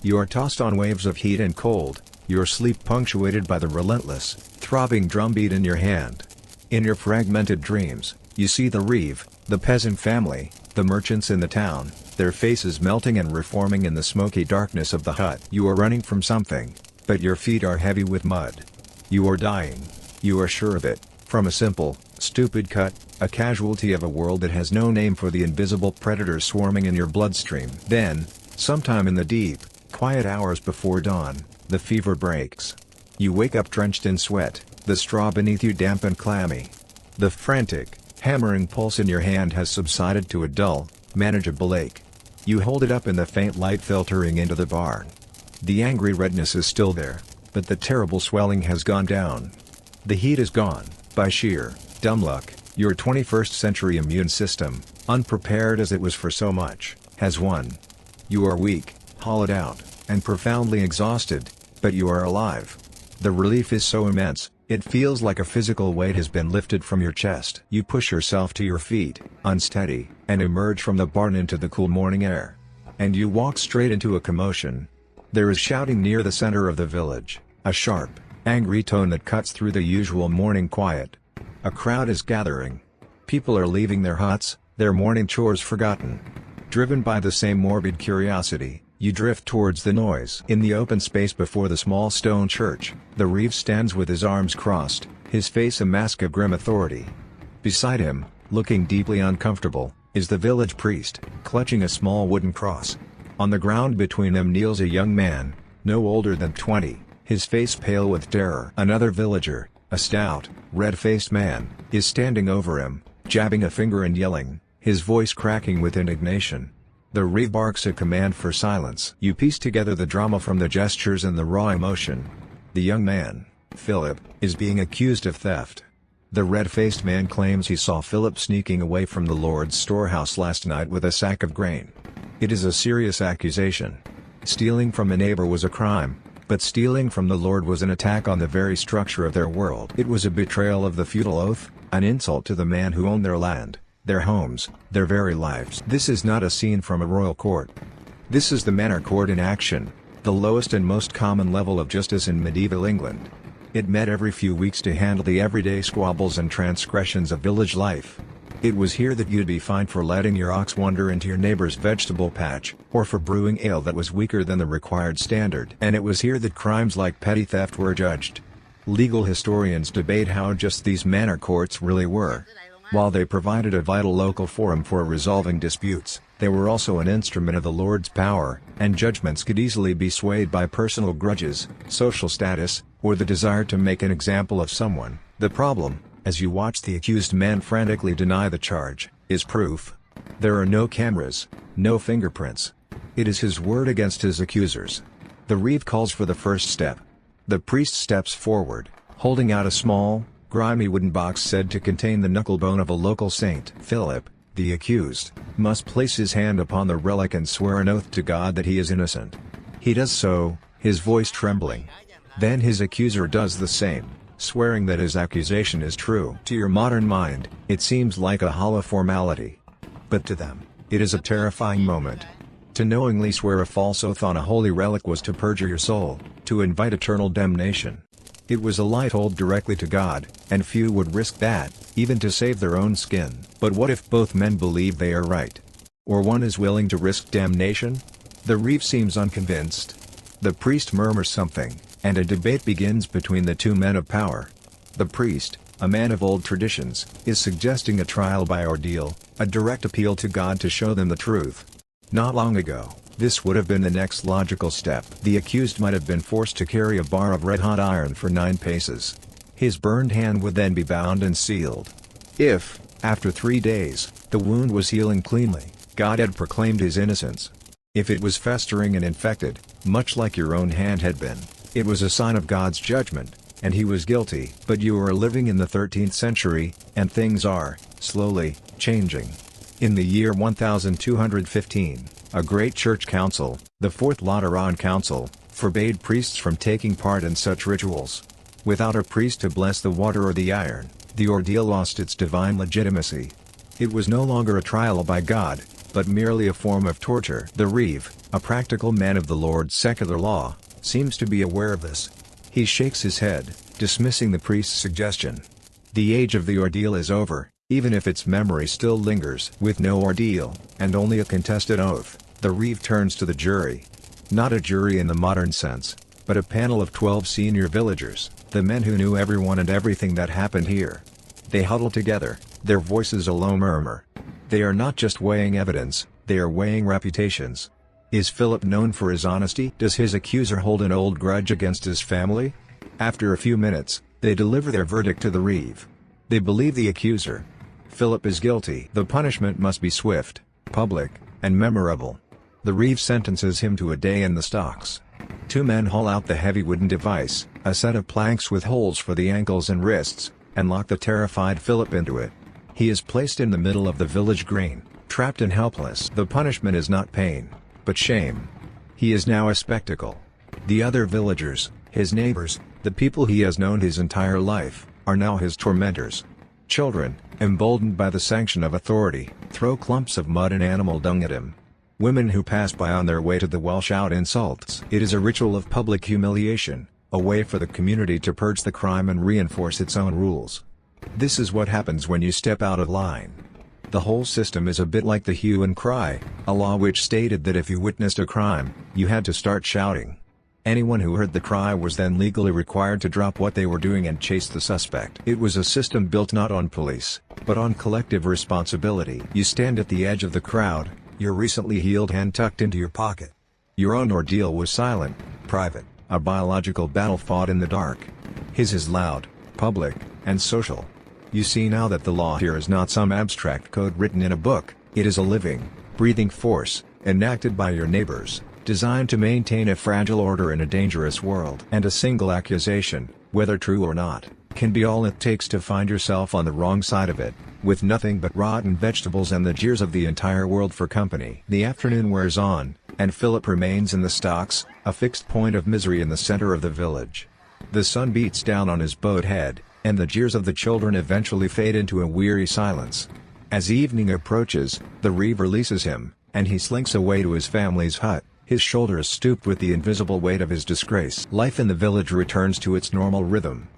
You are tossed on waves of heat and cold, your sleep punctuated by the relentless, throbbing drumbeat in your hand. In your fragmented dreams, you see the reeve, the peasant family, the merchants in the town, their faces melting and reforming in the smoky darkness of the hut. You are running from something, but your feet are heavy with mud. You are dying. You are sure of it, from a simple, stupid cut, a casualty of a world that has no name for the invisible predators swarming in your bloodstream. Then, sometime in the deep, quiet hours before dawn, the fever breaks. You wake up drenched in sweat, the straw beneath you damp and clammy. The frantic, hammering pulse in your hand has subsided to a dull, manageable ache. You hold it up in the faint light filtering into the barn. The angry redness is still there, but the terrible swelling has gone down. The heat is gone, by sheer, dumb luck. Your 21st century immune system, unprepared as it was for so much, has won. You are weak, hollowed out, and profoundly exhausted, but you are alive. The relief is so immense, it feels like a physical weight has been lifted from your chest. You push yourself to your feet, unsteady, and emerge from the barn into the cool morning air. And you walk straight into a commotion. There is shouting near the center of the village, a sharp, angry tone that cuts through the usual morning quiet. A crowd is gathering. People are leaving their huts, their morning chores forgotten. Driven by the same morbid curiosity, you drift towards the noise. In the open space before the small stone church, the reeve stands with his arms crossed, his face a mask of grim authority. Beside him, looking deeply uncomfortable, is the village priest, clutching a small wooden cross. On the ground between them kneels a young man, no older than 20, his face pale with terror. Another villager, a stout, red-faced man, is standing over him, jabbing a finger and yelling, his voice cracking with indignation. The reeve barks a command for silence. You piece together the drama from the gestures and the raw emotion. The young man, Philip, is being accused of theft. The red-faced man claims he saw Philip sneaking away from the Lord's storehouse last night with a sack of grain. It is a serious accusation. Stealing from a neighbor was a crime, but stealing from the Lord was an attack on the very structure of their world. It was a betrayal of the feudal oath, an insult to the man who owned their land, their homes, their very lives. This is not a scene from a royal court. This is the manor court in action, the lowest and most common level of justice in medieval England. It met every few weeks to handle the everyday squabbles and transgressions of village life. It was here that you'd be fined for letting your ox wander into your neighbor's vegetable patch, or for brewing ale that was weaker than the required standard. And it was here that crimes like petty theft were judged. Legal historians debate how just these manor courts really were. While they provided a vital local forum for resolving disputes, they were also an instrument of the Lord's power, and judgments could easily be swayed by personal grudges, social status, or the desire to make an example of someone. The problem, as you watch the accused man frantically deny the charge, is proof. There are no cameras, no fingerprints. It is his word against his accusers. The reeve calls for the first step. The priest steps forward, holding out a small, grimy wooden box said to contain the knucklebone of a local saint. Philip, the accused, must place his hand upon the relic and swear an oath to God that he is innocent. He does so, his voice trembling. Then his accuser does the same, swearing that his accusation is true. To your modern mind, it seems like a hollow formality. But to them, it is a terrifying moment. To knowingly swear a false oath on a holy relic was to perjure your soul, to invite eternal damnation. It was a lie told directly to God, and few would risk that, even to save their own skin. But what if both men believe they are right? Or one is willing to risk damnation? The reeve seems unconvinced. The priest murmurs something, and a debate begins between the two men of power. The priest, a man of old traditions, is suggesting a trial by ordeal, a direct appeal to God to show them the truth. Not long ago, this would have been the next logical step. The accused might have been forced to carry a bar of red-hot iron for 9 paces. His burned hand would then be bound and sealed. If, after 3 days, the wound was healing cleanly, God had proclaimed his innocence. If it was festering and infected, much like your own hand had been, it was a sign of God's judgment, and he was guilty. But you are living in the 13th century, and things are, slowly, changing. In the year 1215, a great church council, the Fourth Lateran Council, forbade priests from taking part in such rituals. Without a priest to bless the water or the iron, the ordeal lost its divine legitimacy. It was no longer a trial by God, but merely a form of torture. The reeve, a practical man of the Lord's secular law, seems to be aware of this. He shakes his head, dismissing the priest's suggestion. The age of the ordeal is over, even if its memory still lingers. With no ordeal, and only a contested oath, the reeve turns to the jury. Not a jury in the modern sense, but a panel of 12 senior villagers, the men who knew everyone and everything that happened here. They huddle together, their voices a low murmur. They are not just weighing evidence, they are weighing reputations. Is Philip known for his honesty? Does his accuser hold an old grudge against his family? After a few minutes, they deliver their verdict to the reeve. They believe the accuser. Philip is guilty. The punishment must be swift, public, and memorable. The reeve sentences him to a day in the stocks. 2 men haul out the heavy wooden device, a set of planks with holes for the ankles and wrists, and lock the terrified Philip into it. He is placed in the middle of the village green, trapped and helpless. The punishment is not pain, but shame. He is now a spectacle. The other villagers, his neighbors, the people he has known his entire life, are now his tormentors. Children, emboldened by the sanction of authority, throw clumps of mud and animal dung at him. Women who pass by on their way to the well shout insults. It is a ritual of public humiliation, a way for the community to purge the crime and reinforce its own rules. This is what happens when you step out of line. The whole system is a bit like the hue and cry, a law which stated that if you witnessed a crime, you had to start shouting. Anyone who heard the cry was then legally required to drop what they were doing and chase the suspect. It was a system built not on police, but on collective responsibility. You stand at the edge of the crowd, your recently healed hand tucked into your pocket. Your own ordeal was silent, private, a biological battle fought in the dark. His is loud, public, and social. You see now that the law here is not some abstract code written in a book, it is a living, breathing force, enacted by your neighbors, designed to maintain a fragile order in a dangerous world. And a single accusation, whether true or not, can be all it takes to find yourself on the wrong side of it, with nothing but rotten vegetables and the jeers of the entire world for company. The afternoon wears on, and Philip remains in the stocks, a fixed point of misery in the center of the village. The sun beats down on his bowed head, and the jeers of the children eventually fade into a weary silence. As evening approaches, the reeve releases him, and he slinks away to his family's hut, his shoulders stooped with the invisible weight of his disgrace. Life in the village returns to its normal rhythm.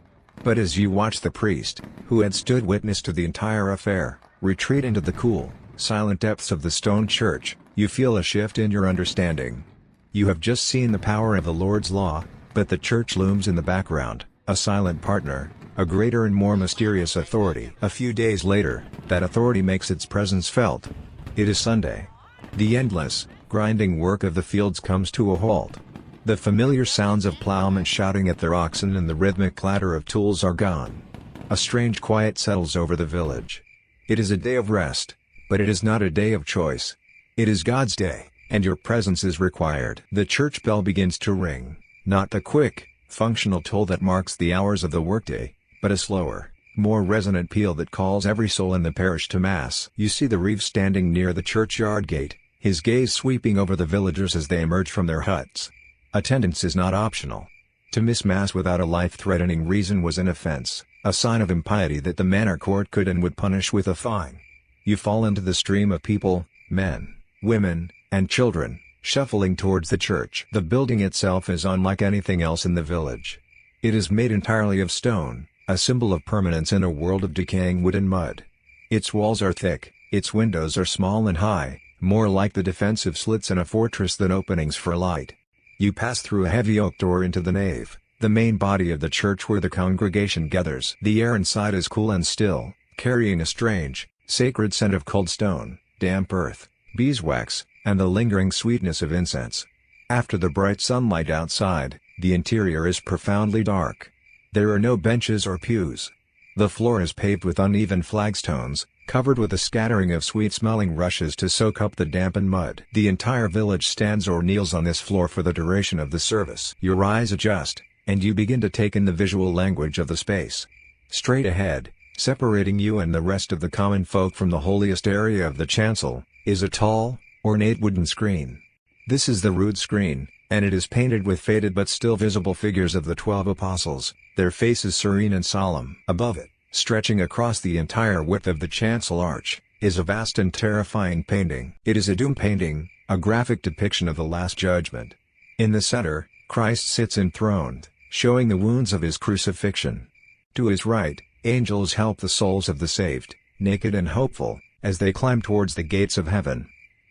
But as you watch the priest, who had stood witness to the entire affair, retreat into the cool, silent depths of the stone church, you feel a shift in your understanding. You have just seen the power of the Lord's law, but the church looms in the background, a silent partner, a greater and more mysterious authority. A few days later, that authority makes its presence felt. It is Sunday. The endless, grinding work of the fields comes to a halt. The familiar sounds of plowmen shouting at their oxen and the rhythmic clatter of tools are gone. A strange quiet settles over the village. It is a day of rest, but it is not a day of choice. It is God's day, and your presence is required. The church bell begins to ring, not the quick, functional toll that marks the hours of the workday, but a slower, more resonant peal that calls every soul in the parish to Mass. You see the reeve standing near the churchyard gate, his gaze sweeping over the villagers as they emerge from their huts. Attendance is not optional. To miss Mass without a life-threatening reason was an offense, a sign of impiety that the manor court could and would punish with a fine. You fall into the stream of people, men, women, and children, shuffling towards the church. The building itself is unlike anything else in the village. It is made entirely of stone, a symbol of permanence in a world of decaying wood and mud. Its walls are thick, its windows are small and high, more like the defensive slits in a fortress than openings for light. You pass through a heavy oak door into the nave, the main body of the church where the congregation gathers. The air inside is cool and still, carrying a strange, sacred scent of cold stone, damp earth, beeswax, and the lingering sweetness of incense. After the bright sunlight outside, the interior is profoundly dark. There are no benches or pews. The floor is paved with uneven flagstones, covered with a scattering of sweet-smelling rushes to soak up the dampened mud. The entire village stands or kneels on this floor for the duration of the service. Your eyes adjust, and you begin to take in the visual language of the space. Straight ahead, separating you and the rest of the common folk from the holiest area of the chancel, is a tall, ornate wooden screen. This is the rood screen, and it is painted with faded but still visible figures of the 12 apostles, their faces serene and solemn. Above it, stretching across the entire width of the chancel arch, is a vast and terrifying painting. It is a doom painting, a graphic depiction of the Last Judgment. In the center, Christ sits enthroned, showing the wounds of his crucifixion. To his right, angels help the souls of the saved, naked and hopeful, as they climb towards the gates of heaven.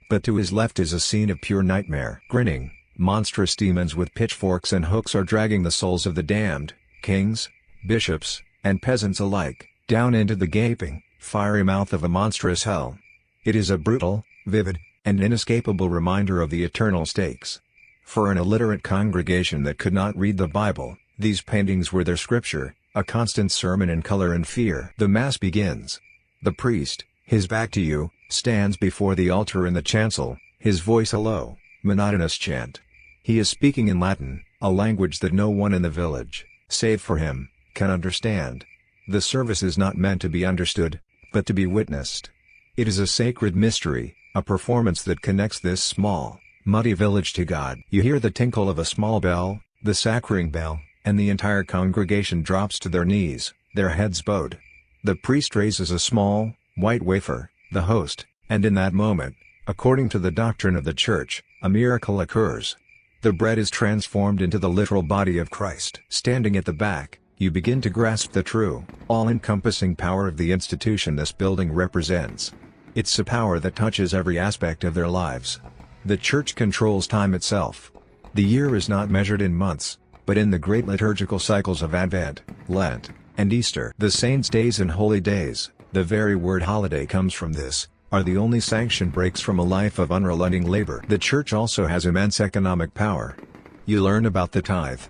But to his left is a scene of pure nightmare. Grinning, monstrous demons with pitchforks and hooks are dragging the souls of the damned, kings, bishops, and peasants alike, down into the gaping, fiery mouth of a monstrous hell. It is a brutal, vivid, and inescapable reminder of the eternal stakes. For an illiterate congregation that could not read the Bible, these paintings were their scripture, a constant sermon in color and fear. The Mass begins. The priest, his back to you, stands before the altar in the chancel, his voice a low, monotonous chant. He is speaking in Latin, a language that no one in the village, save for him, can understand. The service is not meant to be understood, but to be witnessed. It is a sacred mystery, a performance that connects this small, muddy village to God. You hear the tinkle of a small bell, the sacring bell, and the entire congregation drops to their knees, their heads bowed. The priest raises a small, white wafer, the host, and in that moment, according to the doctrine of the Church, a miracle occurs. The bread is transformed into the literal body of Christ. Standing at the back, you begin to grasp the true, all-encompassing power of the institution this building represents. It's a power that touches every aspect of their lives. The Church controls time itself. The year is not measured in months, but in the great liturgical cycles of Advent, Lent, and Easter. The saints' days and holy days, the very word holiday comes from this, are the only sanctioned breaks from a life of unrelenting labor. The Church also has immense economic power. You learn about the tithe.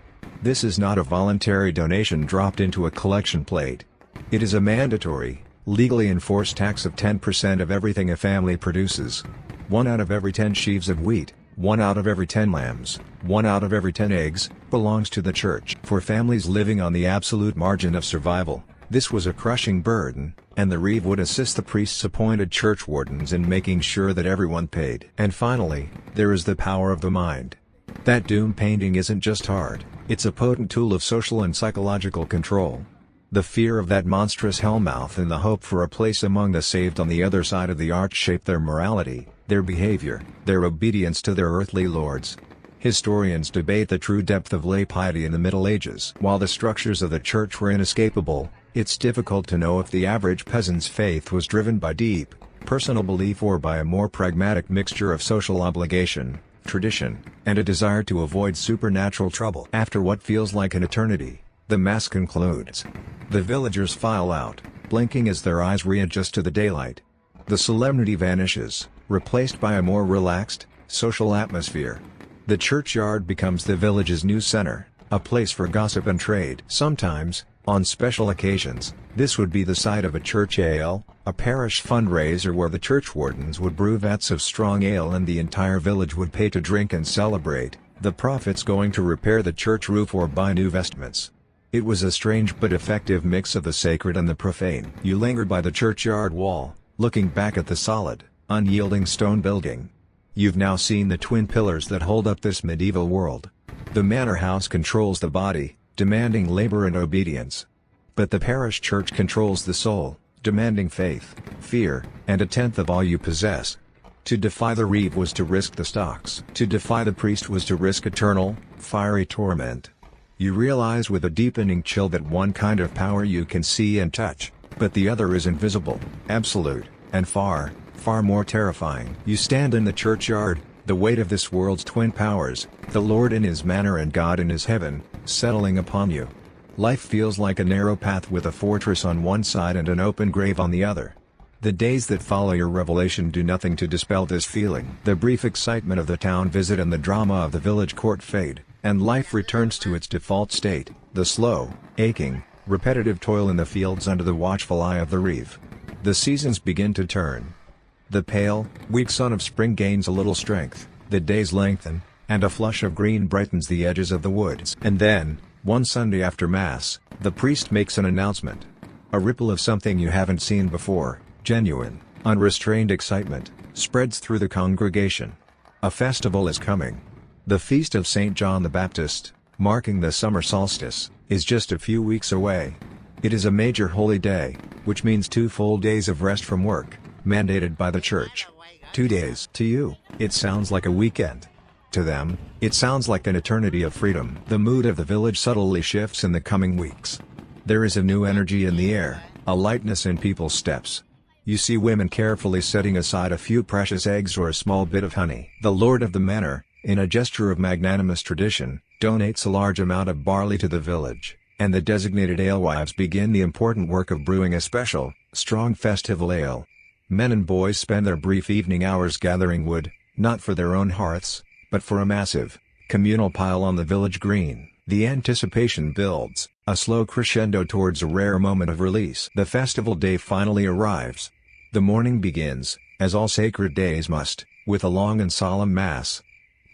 This is not a voluntary donation dropped into a collection plate. It is a mandatory, legally enforced tax of 10% of everything a family produces. 1 out of every 10 sheaves of wheat, 1 out of every 10 lambs, 1 out of every 10 eggs, belongs to the Church. For families living on the absolute margin of survival, this was a crushing burden, and the reeve would assist the priests appointed church wardens in making sure that everyone paid. And finally, there is the power of the mind. That doom painting isn't just hard, it's a potent tool of social and psychological control. The fear of that monstrous hellmouth and the hope for a place among the saved on the other side of the arch shape their morality, their behavior, their obedience to their earthly lords. Historians debate the true depth of lay piety in the Middle Ages. While the structures of the Church were inescapable, it's difficult to know if the average peasant's faith was driven by deep, personal belief or by a more pragmatic mixture of social obligation, tradition, and a desire to avoid supernatural trouble. After what feels like an eternity, the Mass concludes. The villagers file out, blinking as their eyes readjust to the daylight. The solemnity vanishes, replaced by a more relaxed, social atmosphere. The churchyard becomes the village's new center, a place for gossip and trade. Sometimes, on special occasions, this would be the site of a church ale, a parish fundraiser where the church wardens would brew vats of strong ale and the entire village would pay to drink and celebrate, the profits going to repair the church roof or buy new vestments. It was a strange but effective mix of the sacred and the profane. You lingered by the churchyard wall, looking back at the solid, unyielding stone building. You've now seen the twin pillars that hold up this medieval world. The manor house controls the body, demanding labor and obedience. But the parish church controls the soul, demanding faith, fear, and 1/10 of all you possess. To defy the reeve was to risk the stocks. To defy the priest was to risk eternal, fiery torment. You realize with a deepening chill that one kind of power you can see and touch, but the other is invisible, absolute, and far, far more terrifying. You stand in the churchyard, the weight of this world's twin powers, the Lord in his manor and God in his heaven, settling upon you. Life feels like a narrow path with a fortress on one side and an open grave on the other. The days that follow your revelation do nothing to dispel this feeling. The brief excitement of the town visit and the drama of the village court fade, and life returns to its default state, the slow, aching, repetitive toil in the fields under the watchful eye of the reeve. The seasons begin to turn. The pale, weak sun of spring gains a little strength, the days lengthen, and a flush of green brightens the edges of the woods. And then, one Sunday after Mass, the priest makes an announcement. A ripple of something you haven't seen before. Genuine, unrestrained excitement spreads through the congregation. A festival is coming. The feast of St. John the Baptist, marking the summer solstice, is just a few weeks away. It is a major holy day, which means 2 full days of rest from work, mandated by the church. 2 days. To you, it sounds like a weekend. To them, it sounds like an eternity of freedom. The mood of the village subtly shifts in the coming weeks. There is a new energy in the air, a lightness in people's steps. You see women carefully setting aside a few precious eggs or a small bit of honey. The lord of the manor, in a gesture of magnanimous tradition, donates a large amount of barley to the village, and the designated alewives begin the important work of brewing a special, strong festival ale. Men and boys spend their brief evening hours gathering wood, not for their own hearths, but for a massive, communal pile on the village green. The anticipation builds, a slow crescendo towards a rare moment of release. The festival day finally arrives. The morning begins, as all sacred days must, with a long and solemn Mass.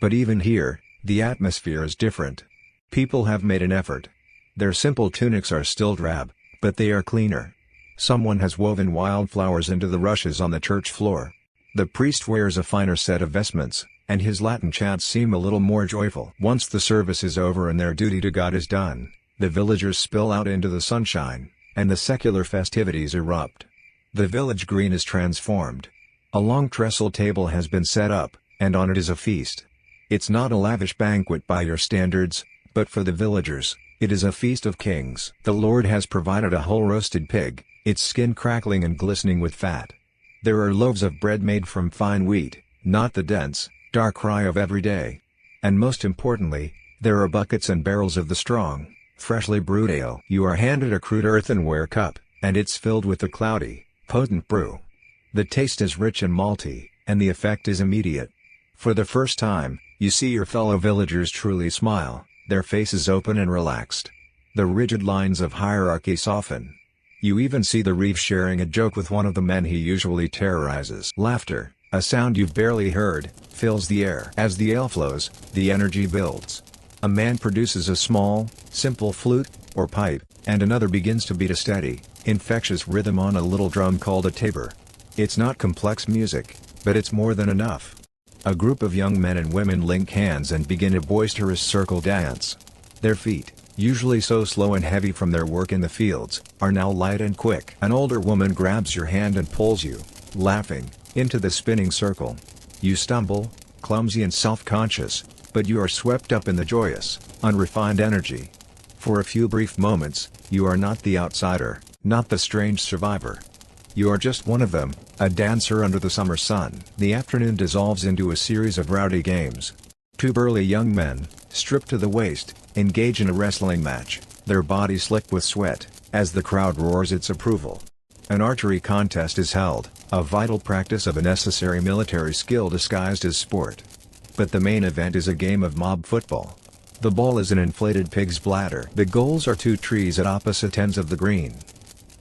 But even here, the atmosphere is different. People have made an effort. Their simple tunics are still drab, but they are cleaner. Someone has woven wildflowers into the rushes on the church floor. The priest wears a finer set of vestments, and his Latin chants seem a little more joyful. Once the service is over and their duty to God is done, the villagers spill out into the sunshine, and the secular festivities erupt. The village green is transformed. A long trestle table has been set up, and on it is a feast. It's not a lavish banquet by your standards, but for the villagers, it is a feast of kings. The Lord has provided a whole roasted pig, its skin crackling and glistening with fat. There are loaves of bread made from fine wheat, not the dense, dark rye of every day. And most importantly, there are buckets and barrels of the strong, freshly brewed ale. You are handed a crude earthenware cup, and it's filled with the cloudy, potent brew. The taste is rich and malty, and the effect is immediate. For the first time, you see your fellow villagers truly smile, their faces open and relaxed. The rigid lines of hierarchy soften. You even see the reeve sharing a joke with one of the men he usually terrorizes. Laughter, a sound you've barely heard, fills the air. As the ale flows, the energy builds. A man produces a small, simple flute, or pipe, and another begins to beat a steady, infectious rhythm on a little drum called a tabor. It's not complex music, but it's more than enough. A group of young men and women link hands and begin a boisterous circle dance. Their feet, usually so slow and heavy from their work in the fields, are now light and quick. An older woman grabs your hand and pulls you, laughing, into the spinning circle. You stumble, clumsy and self-conscious, but you are swept up in the joyous, unrefined energy. For a few brief moments, you are not the outsider, not the strange survivor. You are just one of them, a dancer under the summer sun. The afternoon dissolves into a series of rowdy games. 2 burly young men, stripped to the waist, engage in a wrestling match, their bodies slick with sweat, as the crowd roars its approval. An archery contest is held, a vital practice of a necessary military skill disguised as sport. But the main event is a game of mob football. The ball is an inflated pig's bladder. The goals are 2 trees at opposite ends of the green.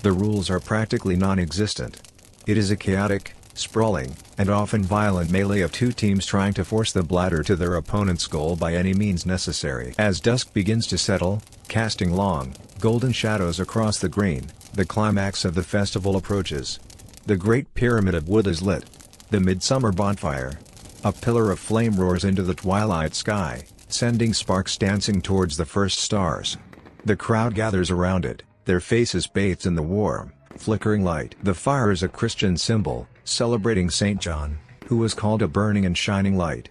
The rules are practically non-existent. It is a chaotic, sprawling, and often violent melee of 2 teams trying to force the bladder to their opponent's goal by any means necessary. As dusk begins to settle, casting long, golden shadows across the green, the climax of the festival approaches. The great pyramid of wood is lit. The midsummer bonfire. A pillar of flame roars into the twilight sky, sending sparks dancing towards the first stars. The crowd gathers around it, their faces bathed in the warm, flickering light. The fire is a Christian symbol, celebrating St. John, who was called a burning and shining light.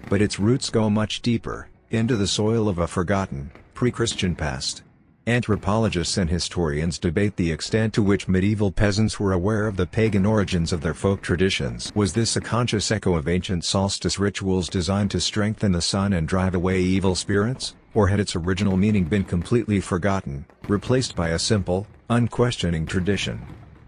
But its roots go much deeper, into the soil of a forgotten, pre-Christian past. Anthropologists and historians debate the extent to which medieval peasants were aware of the pagan origins of their folk traditions. Was this a conscious echo of ancient solstice rituals designed to strengthen the sun and drive away evil spirits, or had its original meaning been completely forgotten, replaced by a simple, unquestioning tradition?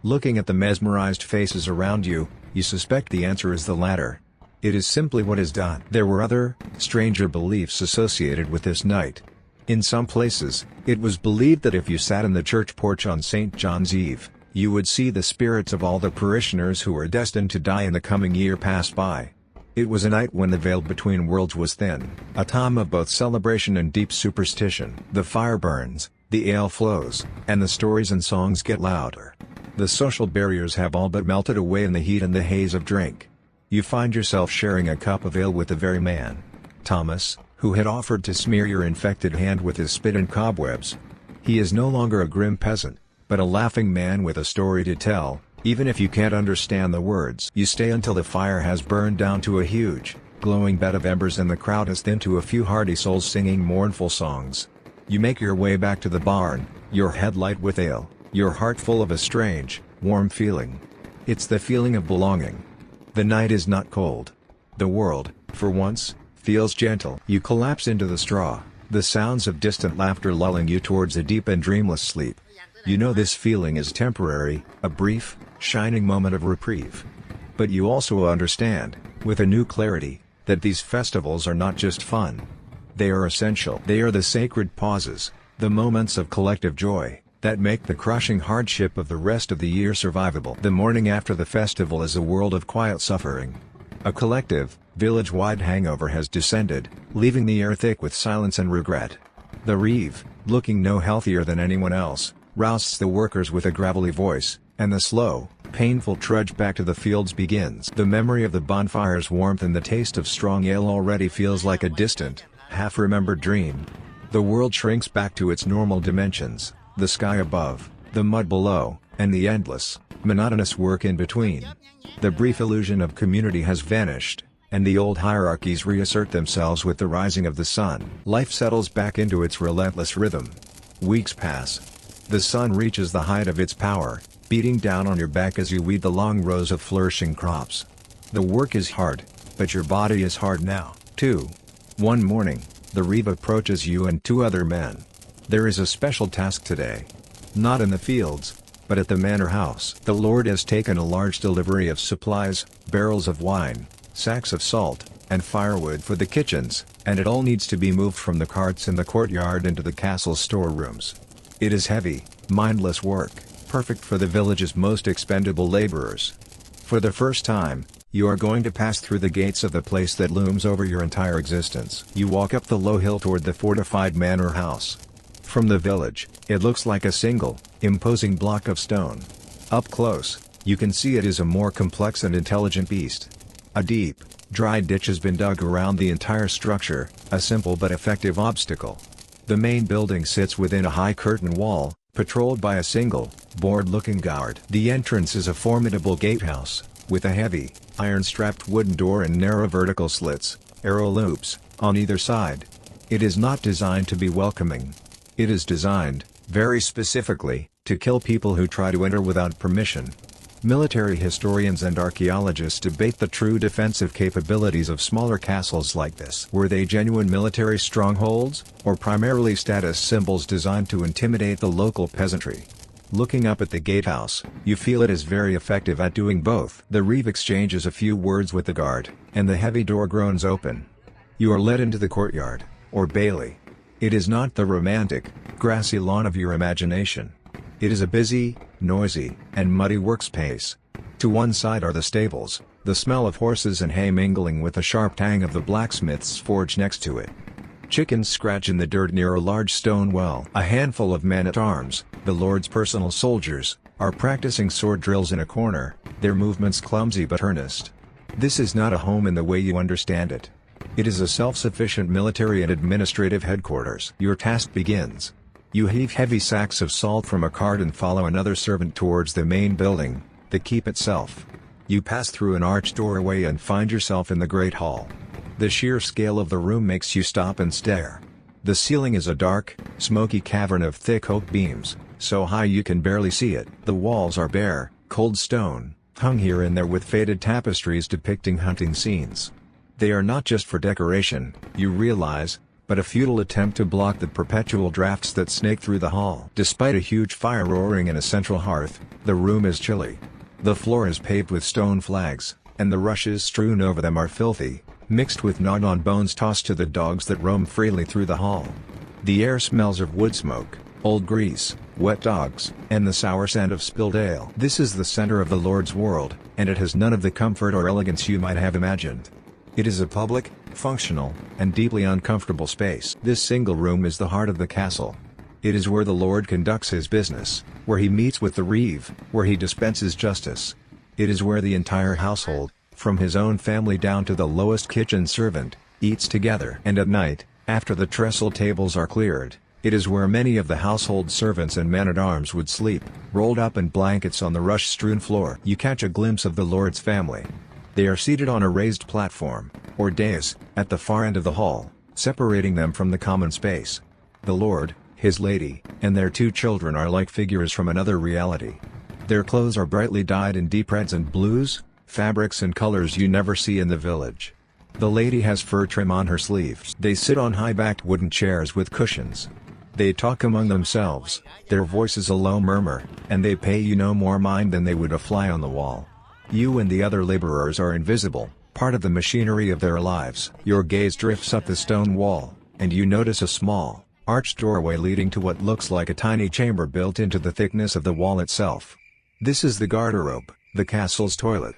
Looking at the mesmerized faces around you, you suspect the answer is the latter. It is simply what is done. There were other, stranger beliefs associated with this night. In some places, it was believed that if you sat in the church porch on St. John's Eve, you would see the spirits of all the parishioners who were destined to die in the coming year pass by. It was a night when the veil between worlds was thin, a time of both celebration and deep superstition. The fire burns, the ale flows, and the stories and songs get louder. The social barriers have all but melted away in the heat and the haze of drink. You find yourself sharing a cup of ale with the very man, Thomas, who had offered to smear your infected hand with his spit and cobwebs. He is no longer a grim peasant, but a laughing man with a story to tell, even if you can't understand the words. You stay until the fire has burned down to a huge, glowing bed of embers and the crowd has thinned to a few hardy souls singing mournful songs. You make your way back to the barn, your head light with ale, your heart full of a strange, warm feeling. It's the feeling of belonging. The night is not cold. The world, for once, feels gentle. You collapse into the straw, the sounds of distant laughter lulling you towards a deep and dreamless sleep. You know this feeling is temporary, a brief, shining moment of reprieve. But you also understand, with a new clarity, that these festivals are not just fun. They are essential. They are the sacred pauses, the moments of collective joy, that make the crushing hardship of the rest of the year survivable. The morning after the festival is a world of quiet suffering. A collective, village-wide hangover has descended, leaving the air thick with silence and regret. The reeve, looking no healthier than anyone else, rousts the workers with a gravelly voice, and the slow, painful trudge back to the fields begins. The memory of the bonfire's warmth and the taste of strong ale already feels like a distant, half-remembered dream. The world shrinks back to its normal dimensions, the sky above, the mud below, and the endless, monotonous work in between. The brief illusion of community has vanished, and the old hierarchies reassert themselves with the rising of the sun. Life settles back into its relentless rhythm. Weeks pass. The sun reaches the height of its power, beating down on your back as you weed the long rows of flourishing crops. The work is hard, but your body is hard now, too. One morning, the reeve approaches you and two other men. There is a special task today. Not in the fields, but at the manor house. The Lord has taken a large delivery of supplies, barrels of wine, sacks of salt, and firewood for the kitchens, and it all needs to be moved from the carts in the courtyard into the castle's storerooms. It is heavy, mindless work, perfect for the village's most expendable laborers. For the first time, you are going to pass through the gates of the place that looms over your entire existence. You walk up the low hill toward the fortified manor house. From the village, it looks like a single, imposing block of stone. Up close, you can see it is a more complex and intelligent beast. A deep, dry ditch has been dug around the entire structure, a simple but effective obstacle. The main building sits within a high curtain wall, patrolled by a single, bored-looking guard. The entrance is a formidable gatehouse, with a heavy, iron-strapped wooden door and narrow vertical slits, arrow loops, on either side. It is not designed to be welcoming. It is designed, very specifically, to kill people who try to enter without permission. Military historians and archaeologists debate the true defensive capabilities of smaller castles like this. Were they genuine military strongholds, or primarily status symbols designed to intimidate the local peasantry? Looking up at the gatehouse, you feel it is very effective at doing both. The reeve exchanges a few words with the guard, and the heavy door groans open. You are led into the courtyard, or bailey. It is not the romantic, grassy lawn of your imagination. It is a busy, noisy, and muddy workspace. To one side are the stables, the smell of horses and hay mingling with the sharp tang of the blacksmith's forge next to it. Chickens scratch in the dirt near a large stone well. A handful of men-at-arms, the Lord's personal soldiers, are practicing sword drills in a corner, their movements clumsy but earnest. This is not a home in the way you understand it. It is a self-sufficient military and administrative headquarters. Your task begins. You heave heavy sacks of salt from a cart and follow another servant towards the main building, the keep itself. You pass through an arched doorway and find yourself in the Great Hall. The sheer scale of the room makes you stop and stare. The ceiling is a dark, smoky cavern of thick oak beams, so high you can barely see it. The walls are bare, cold stone, hung here and there with faded tapestries depicting hunting scenes. They are not just for decoration, you realize, but a futile attempt to block the perpetual drafts that snake through the hall. Despite a huge fire roaring in a central hearth, the room is chilly. The floor is paved with stone flags, and the rushes strewn over them are filthy, mixed with gnawed-on bones tossed to the dogs that roam freely through the hall. The air smells of wood smoke, old grease, wet dogs, and the sour scent of spilled ale. This is the center of the Lord's world, and it has none of the comfort or elegance you might have imagined. It is a public, functional, and deeply uncomfortable space. This single room is the heart of the castle. It is where the Lord conducts his business, where he meets with the reeve, where he dispenses justice. It is where the entire household, from his own family down to the lowest kitchen servant, eats together. And at night, after the trestle tables are cleared, it is where many of the household servants and men-at-arms would sleep, rolled up in blankets on the rush-strewn floor. You catch a glimpse of the Lord's family. They are seated on a raised platform, or dais, at the far end of the hall, separating them from the common space. The Lord, his lady, and their 2 children are like figures from another reality. Their clothes are brightly dyed in deep reds and blues, fabrics and colors you never see in the village. The lady has fur trim on her sleeves. They sit on high-backed wooden chairs with cushions. They talk among themselves, their voices a low murmur, and they pay you no more mind than they would a fly on the wall. You and the other laborers are invisible, part of the machinery of their lives. Your gaze drifts up the stone wall, and you notice a small, arched doorway leading to what looks like a tiny chamber built into the thickness of the wall itself. This is the garderobe, the castle's toilet.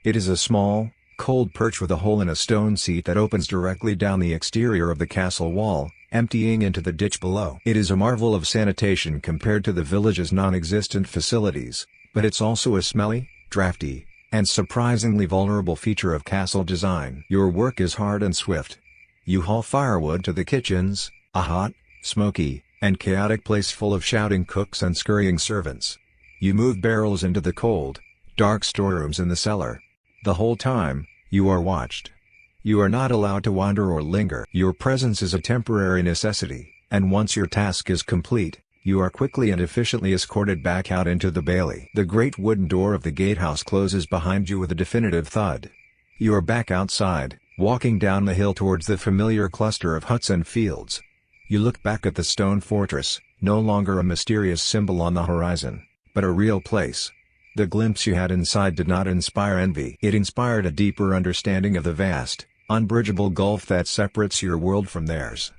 It is a small, cold perch with a hole in a stone seat that opens directly down the exterior of the castle wall, emptying into the ditch below. It is a marvel of sanitation compared to the village's non-existent facilities, but it's also a smelly, drafty, and surprisingly vulnerable feature of castle design. Your work is hard and swift. You haul firewood to the kitchens, a hot, smoky, and chaotic place full of shouting cooks and scurrying servants. You move barrels into the cold, dark storerooms in the cellar. The whole time, you are watched. You are not allowed to wander or linger. Your presence is a temporary necessity, and once your task is complete, you are quickly and efficiently escorted back out into the bailey. The great wooden door of the gatehouse closes behind you with a definitive thud. You are back outside, walking down the hill towards the familiar cluster of huts and fields. You look back at the stone fortress, no longer a mysterious symbol on the horizon, but a real place. The glimpse you had inside did not inspire envy. It inspired a deeper understanding of the vast, unbridgeable gulf that separates your world from theirs.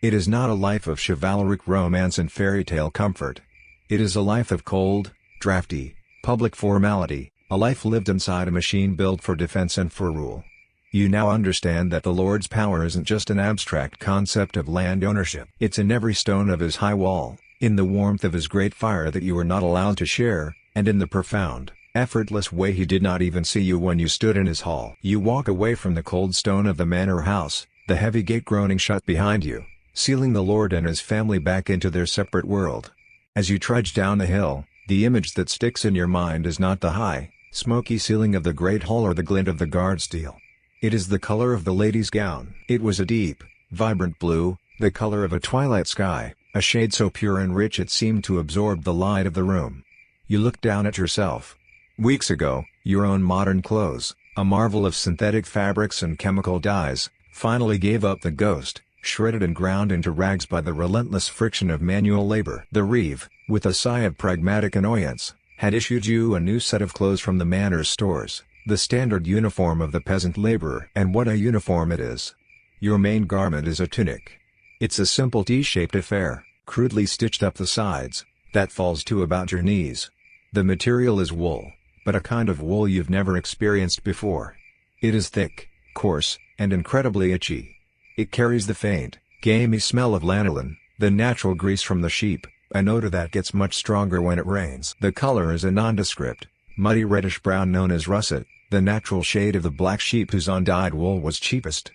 It is not a life of chivalric romance and fairy tale comfort. It is a life of cold, drafty, public formality, a life lived inside a machine built for defense and for rule. You now understand that the Lord's power isn't just an abstract concept of land ownership. It's in every stone of his high wall, in the warmth of his great fire that you are not allowed to share, and in the profound, effortless way he did not even see you when you stood in his hall. You walk away from the cold stone of the manor house, the heavy gate groaning shut behind you, sealing the Lord and his family back into their separate world. As you trudge down the hill, the image that sticks in your mind is not the high, smoky ceiling of the great hall or the glint of the guard steel. It is the color of the lady's gown. It was a deep, vibrant blue, the color of a twilight sky, a shade so pure and rich it seemed to absorb the light of the room. You look down at yourself. Weeks ago, your own modern clothes, a marvel of synthetic fabrics and chemical dyes, finally gave up the ghost, shredded and ground into rags by the relentless friction of manual labor. The reeve, with a sigh of pragmatic annoyance, had issued you a new set of clothes from the manor's stores, the standard uniform of the peasant laborer. And what a uniform it is! Your main garment is a tunic. It's a simple T-shaped affair, crudely stitched up the sides, that falls to about your knees. The material is wool, but a kind of wool you've never experienced before. It is thick, coarse, and incredibly itchy. It carries the faint, gamey smell of lanolin, the natural grease from the sheep, an odor that gets much stronger when it rains. The color is a nondescript, muddy reddish-brown known as russet, the natural shade of the black sheep whose undyed wool was cheapest.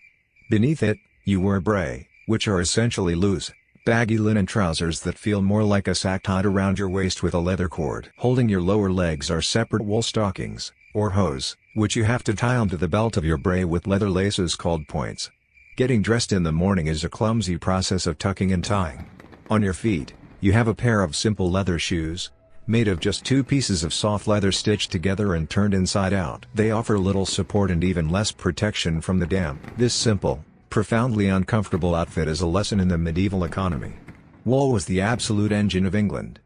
Beneath it, you wear bray, which are essentially loose, baggy linen trousers that feel more like a sack tied around your waist with a leather cord. Holding your lower legs are separate wool stockings, or hose, which you have to tie onto the belt of your bray with leather laces called points. Getting dressed in the morning is a clumsy process of tucking and tying. On your feet, you have a pair of simple leather shoes, made of just two pieces of soft leather stitched together and turned inside out. They offer little support and even less protection from the damp. This simple, profoundly uncomfortable outfit is a lesson in the medieval economy. Wool was the absolute engine of England.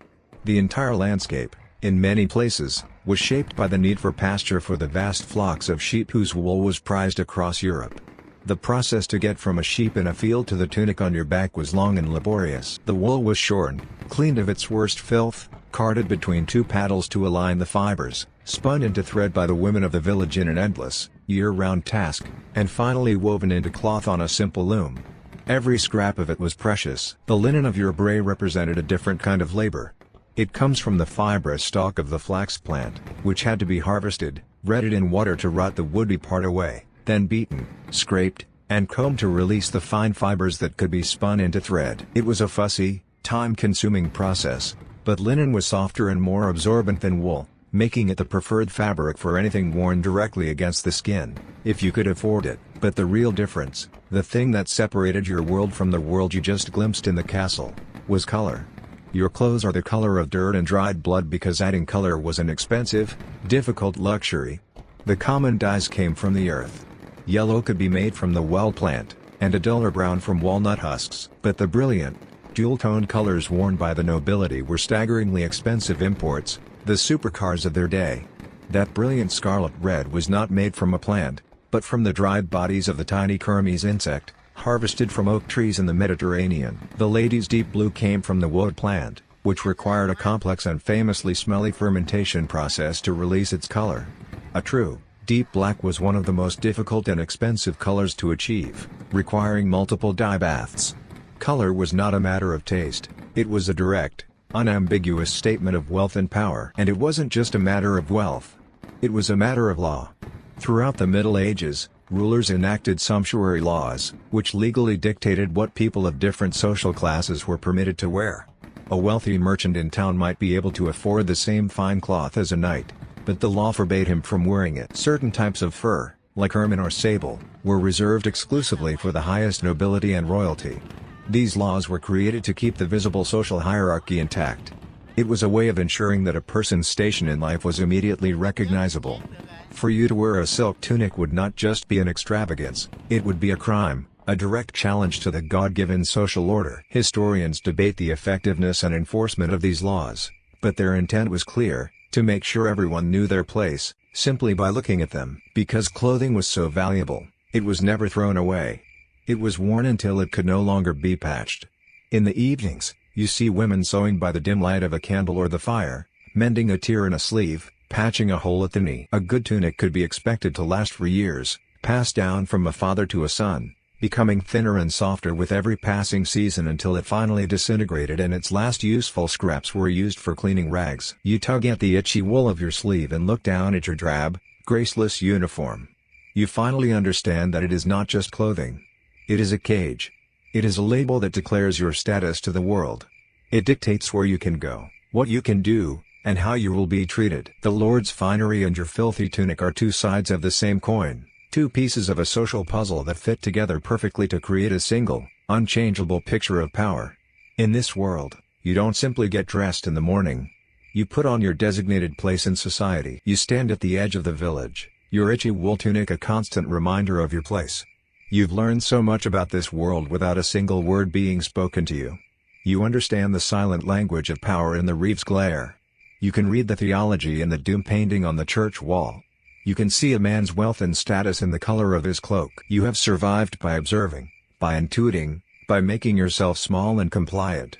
The entire landscape, in many places, was shaped by the need for pasture for the vast flocks of sheep whose wool was prized across Europe. The process to get from a sheep in a field to the tunic on your back was long and laborious. The wool was shorn, cleaned of its worst filth, carded between two paddles to align the fibers, spun into thread by the women of the village in an endless, year-round task, and finally woven into cloth on a simple loom. Every scrap of it was precious. The linen of your bray represented a different kind of labor. It comes from the fibrous stalk of the flax plant, which had to be harvested, redded in water to rot the woody part away, then beaten, scraped, and combed to release the fine fibers that could be spun into thread. It was a fussy, time-consuming process, but linen was softer and more absorbent than wool, making it the preferred fabric for anything worn directly against the skin, if you could afford it. But the real difference, the thing that separated your world from the world you just glimpsed in the castle, was color. Your clothes are the color of dirt and dried blood because adding color was an expensive, difficult luxury. The common dyes came from the earth. Yellow could be made from the well plant, and a duller brown from walnut husks. But the brilliant, jewel-toned colors worn by the nobility were staggeringly expensive imports, the supercars of their day. That brilliant scarlet red was not made from a plant, but from the dried bodies of the tiny Kermes insect, harvested from oak trees in the Mediterranean. The lady's deep blue came from the woad plant, which required a complex and famously smelly fermentation process to release its color. A true, deep black was one of the most difficult and expensive colors to achieve, requiring multiple dye baths. Color was not a matter of taste, it was a direct, unambiguous statement of wealth and power. And it wasn't just a matter of wealth. It was a matter of law. Throughout the Middle Ages, rulers enacted sumptuary laws, which legally dictated what people of different social classes were permitted to wear. A wealthy merchant in town might be able to afford the same fine cloth as a knight, but the law forbade him from wearing it. Certain types of fur, like ermine or sable, were reserved exclusively for the highest nobility and royalty. These laws were created to keep the visible social hierarchy intact. It was a way of ensuring that a person's station in life was immediately recognizable. For you to wear a silk tunic would not just be an extravagance, it would be a crime, a direct challenge to the God-given social order. Historians debate the effectiveness and enforcement of these laws, but their intent was clear: to make sure everyone knew their place, simply by looking at them. Because clothing was so valuable, it was never thrown away. It was worn until it could no longer be patched. In the evenings, you see women sewing by the dim light of a candle or the fire, mending a tear in a sleeve, patching a hole at the knee. A good tunic could be expected to last for years, passed down from a father to a son, becoming thinner and softer with every passing season until it finally disintegrated and its last useful scraps were used for cleaning rags. You tug at the itchy wool of your sleeve and look down at your drab, graceless uniform. You finally understand that it is not just clothing. It is a cage. It is a label that declares your status to the world. It dictates where you can go, what you can do, and how you will be treated. The Lord's finery and your filthy tunic are two sides of the same coin, two pieces of a social puzzle that fit together perfectly to create a single, unchangeable picture of power. In this world, you don't simply get dressed in the morning. You put on your designated place in society. You stand at the edge of the village, your itchy wool tunic a constant reminder of your place. You've learned so much about this world without a single word being spoken to you. You understand the silent language of power in the reef's glare. You can read the theology in the doom painting on the church wall. You can see a man's wealth and status in the color of his cloak. You have survived by observing, by intuiting, by making yourself small and compliant.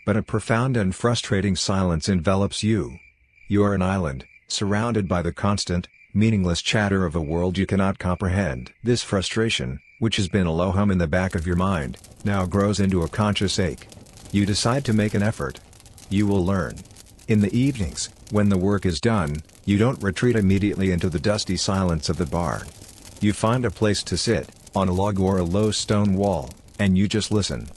But a profound and frustrating silence envelops you. You are an island, surrounded by the constant, meaningless chatter of a world you cannot comprehend. This frustration, which has been a low hum in the back of your mind, now grows into a conscious ache. You decide to make an effort. You will learn. In the evenings, when the work is done, you don't retreat immediately into the dusty silence of the bar. You find a place to sit, on a log or a low stone wall, and you just listen.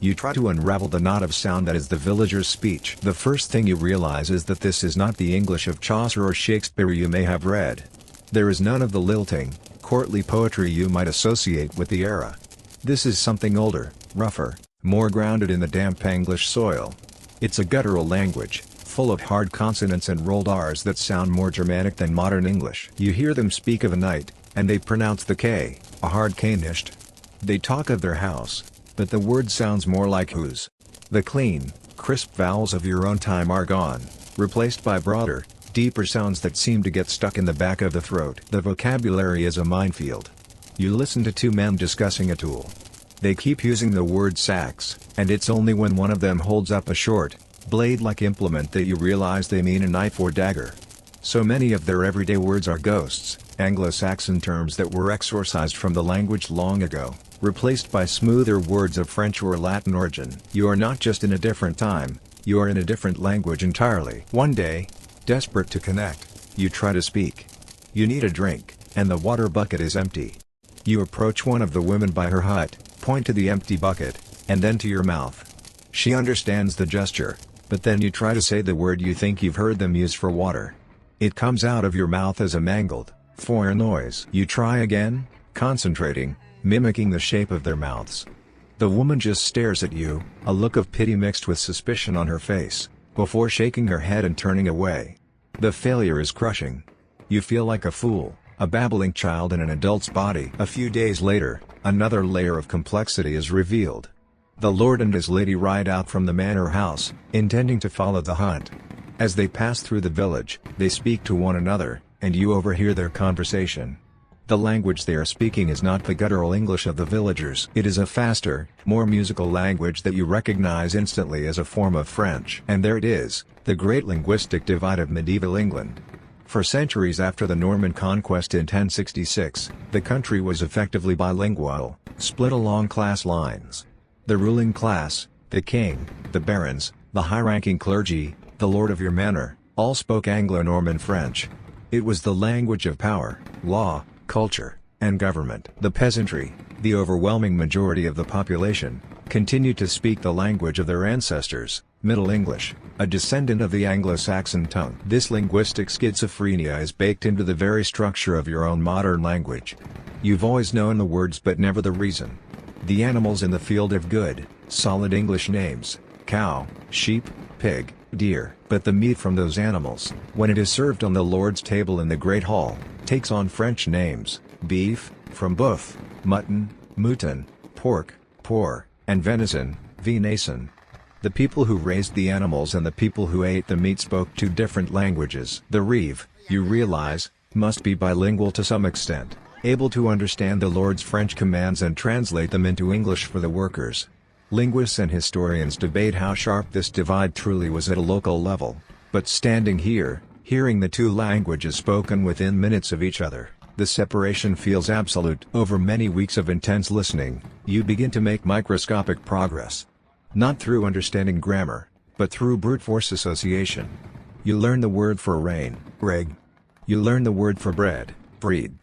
You try to unravel the knot of sound that is the villager's speech. The first thing you realize is that this is not the English of Chaucer or Shakespeare you may have read. There is none of the lilting, courtly poetry you might associate with the era. This is something older, rougher, more grounded in the damp English soil. It's a guttural language, full of hard consonants and rolled R's that sound more Germanic than modern English. You hear them speak of a night, and they pronounce the K, a hard K nicht. They talk of their house, but the word sounds more like whose. The clean, crisp vowels of your own time are gone, replaced by broader, deeper sounds that seem to get stuck in the back of the throat. The vocabulary is a minefield. You listen to two men discussing a tool. They keep using the word sax, and it's only when one of them holds up a short, blade-like implement that you realize they mean a knife or dagger. So many of their everyday words are ghosts, Anglo-Saxon terms that were exorcised from the language long ago, replaced by smoother words of French or Latin origin. You are not just in a different time, you are in a different language entirely. One day, desperate to connect, you try to speak. You need a drink, and the water bucket is empty. You approach one of the women by her hut, point to the empty bucket, and then to your mouth. She understands the gesture, but then you try to say the word you think you've heard them use for water. It comes out of your mouth as a mangled, foreign noise. You try again, concentrating, mimicking the shape of their mouths. The woman just stares at you, a look of pity mixed with suspicion on her face, before shaking her head and turning away. The failure is crushing. You feel like a fool, a babbling child in an adult's body. A few days later, another layer of complexity is revealed. The lord and his lady ride out from the manor house, intending to follow the hunt. As they pass through the village, they speak to one another, and you overhear their conversation. The language they are speaking is not the guttural English of the villagers. It is a faster, more musical language that you recognize instantly as a form of French. And there it is, the great linguistic divide of medieval England. For centuries after the Norman conquest in 1066, the country was effectively bilingual, split along class lines. The ruling class, the king, the barons, the high-ranking clergy, the lord of your manor, all spoke Anglo-Norman French. It was the language of power, law, culture, and government. The peasantry, the overwhelming majority of the population, continued to speak the language of their ancestors, Middle English, a descendant of the Anglo-Saxon tongue. This linguistic schizophrenia is baked into the very structure of your own modern language. You've always known the words but never the reason. The animals in the field have good, solid English names: cow, sheep, pig, deer. But the meat from those animals, when it is served on the Lord's table in the Great Hall, takes on French names: beef, from boeuf, mutton, mouton, pork, pour, and venison, venison. The people who raised the animals and the people who ate the meat spoke two different languages. The reeve, you realize, must be bilingual to some extent, able to understand the Lord's French commands and translate them into English for the workers. Linguists and historians debate how sharp this divide truly was at a local level, but standing here, hearing the two languages spoken within minutes of each other, the separation feels absolute. Over many weeks of intense listening, you begin to make microscopic progress. Not through understanding grammar, but through brute force association. You learn the word for rain, reg. You learn the word for bread, breed.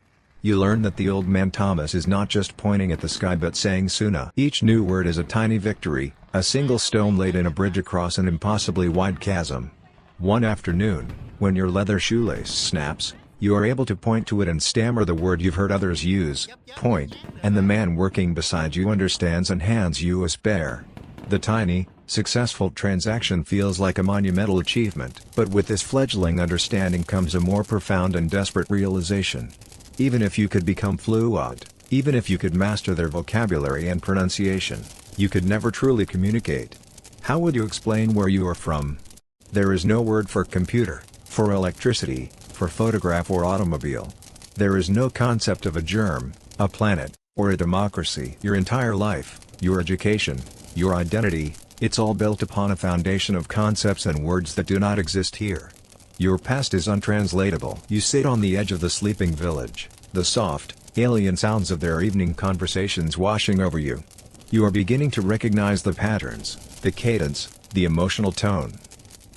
You learn that the old man Thomas is not just pointing at the sky but saying Suna. Each new word is a tiny victory, a single stone laid in a bridge across an impossibly wide chasm. One afternoon, when your leather shoelace snaps, you are able to point to it and stammer the word you've heard others use, point, and the man working beside you understands and hands you a spare. The tiny, successful transaction feels like a monumental achievement. But with this fledgling understanding comes a more profound and desperate realization. Even if you could become fluent, even if you could master their vocabulary and pronunciation, you could never truly communicate. How would you explain where you are from? There is no word for computer, for electricity, for photograph or automobile. There is no concept of a germ, a planet, or a democracy. Your entire life, your education, your identity, it's all built upon a foundation of concepts and words that do not exist here. Your past is untranslatable. You sit on the edge of the sleeping village, the soft, alien sounds of their evening conversations washing over you. You are beginning to recognize the patterns, the cadence, the emotional tone.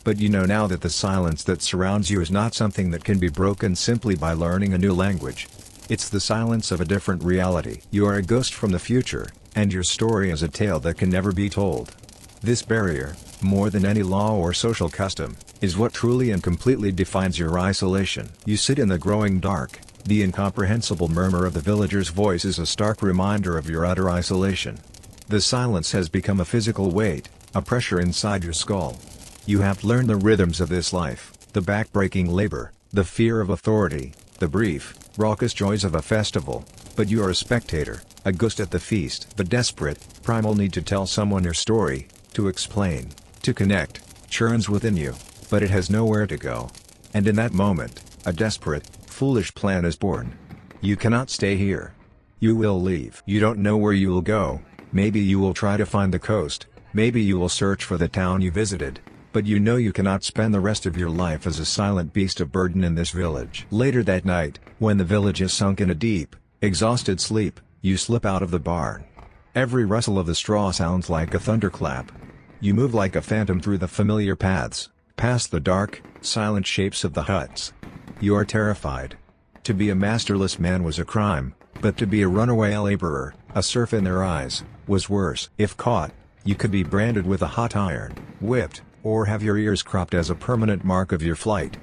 But you know now that the silence that surrounds you is not something that can be broken simply by learning a new language. It's the silence of a different reality. You are a ghost from the future, And your story is a tale that can never be told. This barrier, more than any law or social custom, is what truly and completely defines your isolation. You sit in the growing dark. The incomprehensible murmur of the villager's voice is a stark reminder of your utter isolation. The silence has become a physical weight, a pressure inside your skull. You have learned the rhythms of this life, the back-breaking labor, the fear of authority, the brief, raucous joys of a festival, but you are a spectator, a ghost at the feast. The desperate, primal need to tell someone your story, to explain, to connect, churns within you, but it has nowhere to go. And in that moment, a desperate, foolish plan is born. You cannot stay here. You will leave. You don't know where you will go. Maybe you will try to find the coast, maybe you will search for the town you visited, but you know you cannot spend the rest of your life as a silent beast of burden in this village. Later that night, when the village is sunk in a deep, exhausted sleep, you slip out of the barn. Every rustle of the straw sounds like a thunderclap. You move like a phantom through the familiar paths, past the dark, silent shapes of the huts. You are terrified. To be a masterless man was a crime, but to be a runaway laborer, a serf in their eyes, was worse. If caught, you could be branded with a hot iron, whipped, or have your ears cropped as a permanent mark of your flight.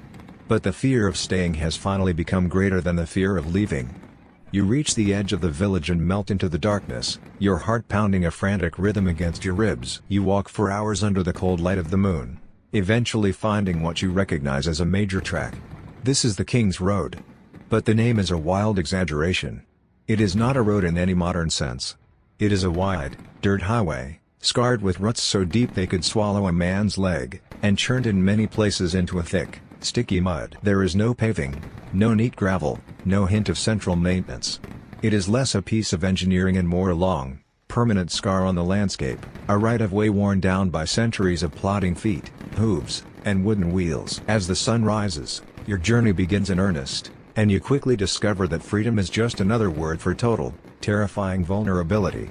But the fear of staying has finally become greater than the fear of leaving. You reach the edge of the village and melt into the darkness, your heart pounding a frantic rhythm against your ribs. You walk for hours under the cold light of the moon, eventually finding what you recognize as a major track. This is the King's Road. But the name is a wild exaggeration. It is not a road in any modern sense. It is a wide, dirt highway, scarred with ruts so deep they could swallow a man's leg, and churned in many places into a thick, sticky mud. There is no paving, no neat gravel, no hint of central maintenance. It is less a piece of engineering and more a long, permanent scar on the landscape, a right-of-way worn down by centuries of plodding feet, hooves, and wooden wheels. As the sun rises, your journey begins in earnest, and you quickly discover that freedom is just another word for total, terrifying vulnerability.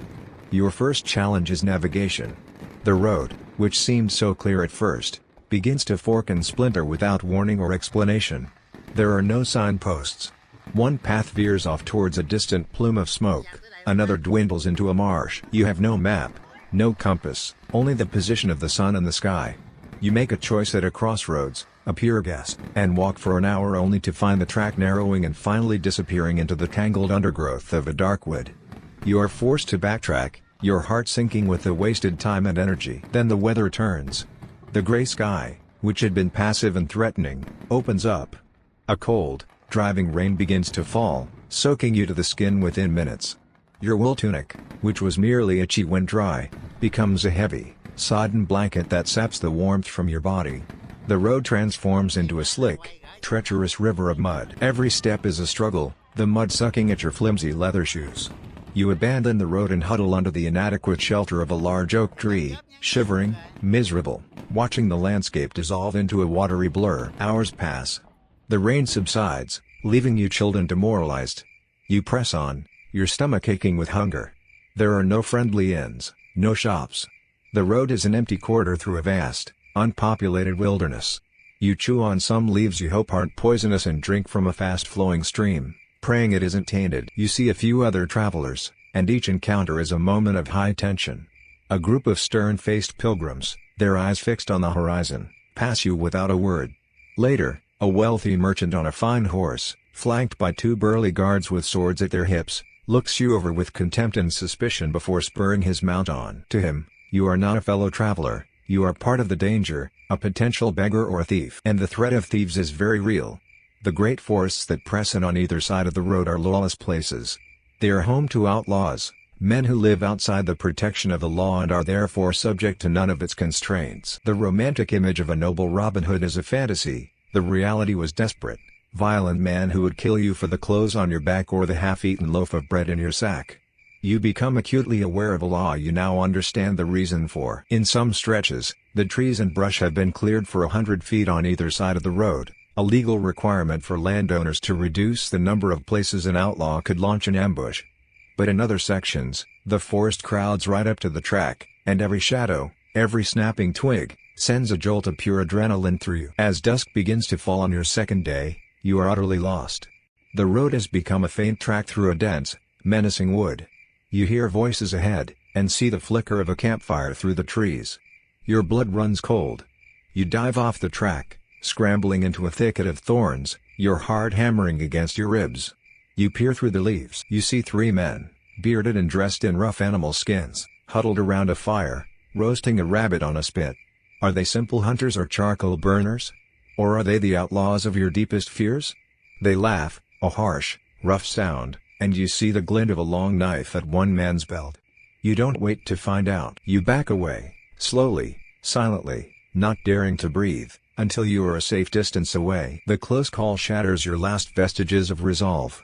Your first challenge is navigation. The road, which seemed so clear at first, begins to fork and splinter without warning or explanation. There are no signposts. One path veers off towards a distant plume of smoke, another dwindles into a marsh. You have no map, no compass, only the position of the sun and the sky. You make a choice at a crossroads, a pure guess, and walk for an hour only to find the track narrowing and finally disappearing into the tangled undergrowth of a dark wood. You are forced to backtrack, your heart sinking with the wasted time and energy. Then the weather turns. The gray sky, which had been passive and threatening, opens up. A cold, driving rain begins to fall, soaking you to the skin within minutes. Your wool tunic, which was merely itchy when dry, becomes a heavy, sodden blanket that saps the warmth from your body. The road transforms into a slick, treacherous river of mud. Every step is a struggle, the mud sucking at your flimsy leather shoes. You abandon the road and huddle under the inadequate shelter of a large oak tree, shivering, miserable, watching the landscape dissolve into a watery blur. Hours pass. The rain subsides, leaving you chilled and demoralized. You press on, your stomach aching with hunger. There are no friendly inns, no shops. The road is an empty corridor through a vast, unpopulated wilderness. You chew on some leaves you hope aren't poisonous and drink from a fast-flowing stream, praying it isn't tainted. You see a few other travelers, and each encounter is a moment of high tension. A group of stern-faced pilgrims, their eyes fixed on the horizon, pass you without a word. Later, a wealthy merchant on a fine horse, flanked by two burly guards with swords at their hips, looks you over with contempt and suspicion before spurring his mount on. To him, you are not a fellow traveler, you are part of the danger, a potential beggar or thief. And the threat of thieves is very real. The great forests that press in on either side of the road are lawless places. They are home to outlaws, men who live outside the protection of the law and are therefore subject to none of its constraints. The romantic image of a noble Robin Hood is a fantasy, the reality was desperate, violent man who would kill you for the clothes on your back or the half-eaten loaf of bread in your sack. You become acutely aware of a law you now understand the reason for. In some stretches, the trees and brush have been cleared for 100 feet on either side of the road, a legal requirement for landowners to reduce the number of places an outlaw could launch an ambush. But in other sections, the forest crowds right up to the track, and every shadow, every snapping twig, sends a jolt of pure adrenaline through you. As dusk begins to fall on your second day, you are utterly lost. The road has become a faint track through a dense, menacing wood. You hear voices ahead, and see the flicker of a campfire through the trees. Your blood runs cold. You dive off the track, scrambling into a thicket of thorns, your heart hammering against your ribs. You peer through the leaves. You see 3 men, bearded and dressed in rough animal skins, huddled around a fire, roasting a rabbit on a spit. Are they simple hunters or charcoal burners? Or are they the outlaws of your deepest fears? They laugh, a harsh, rough sound, and you see the glint of a long knife at one man's belt. You don't wait to find out. You back away, slowly, silently, not daring to breathe, until you are a safe distance away. The close call shatters your last vestiges of resolve.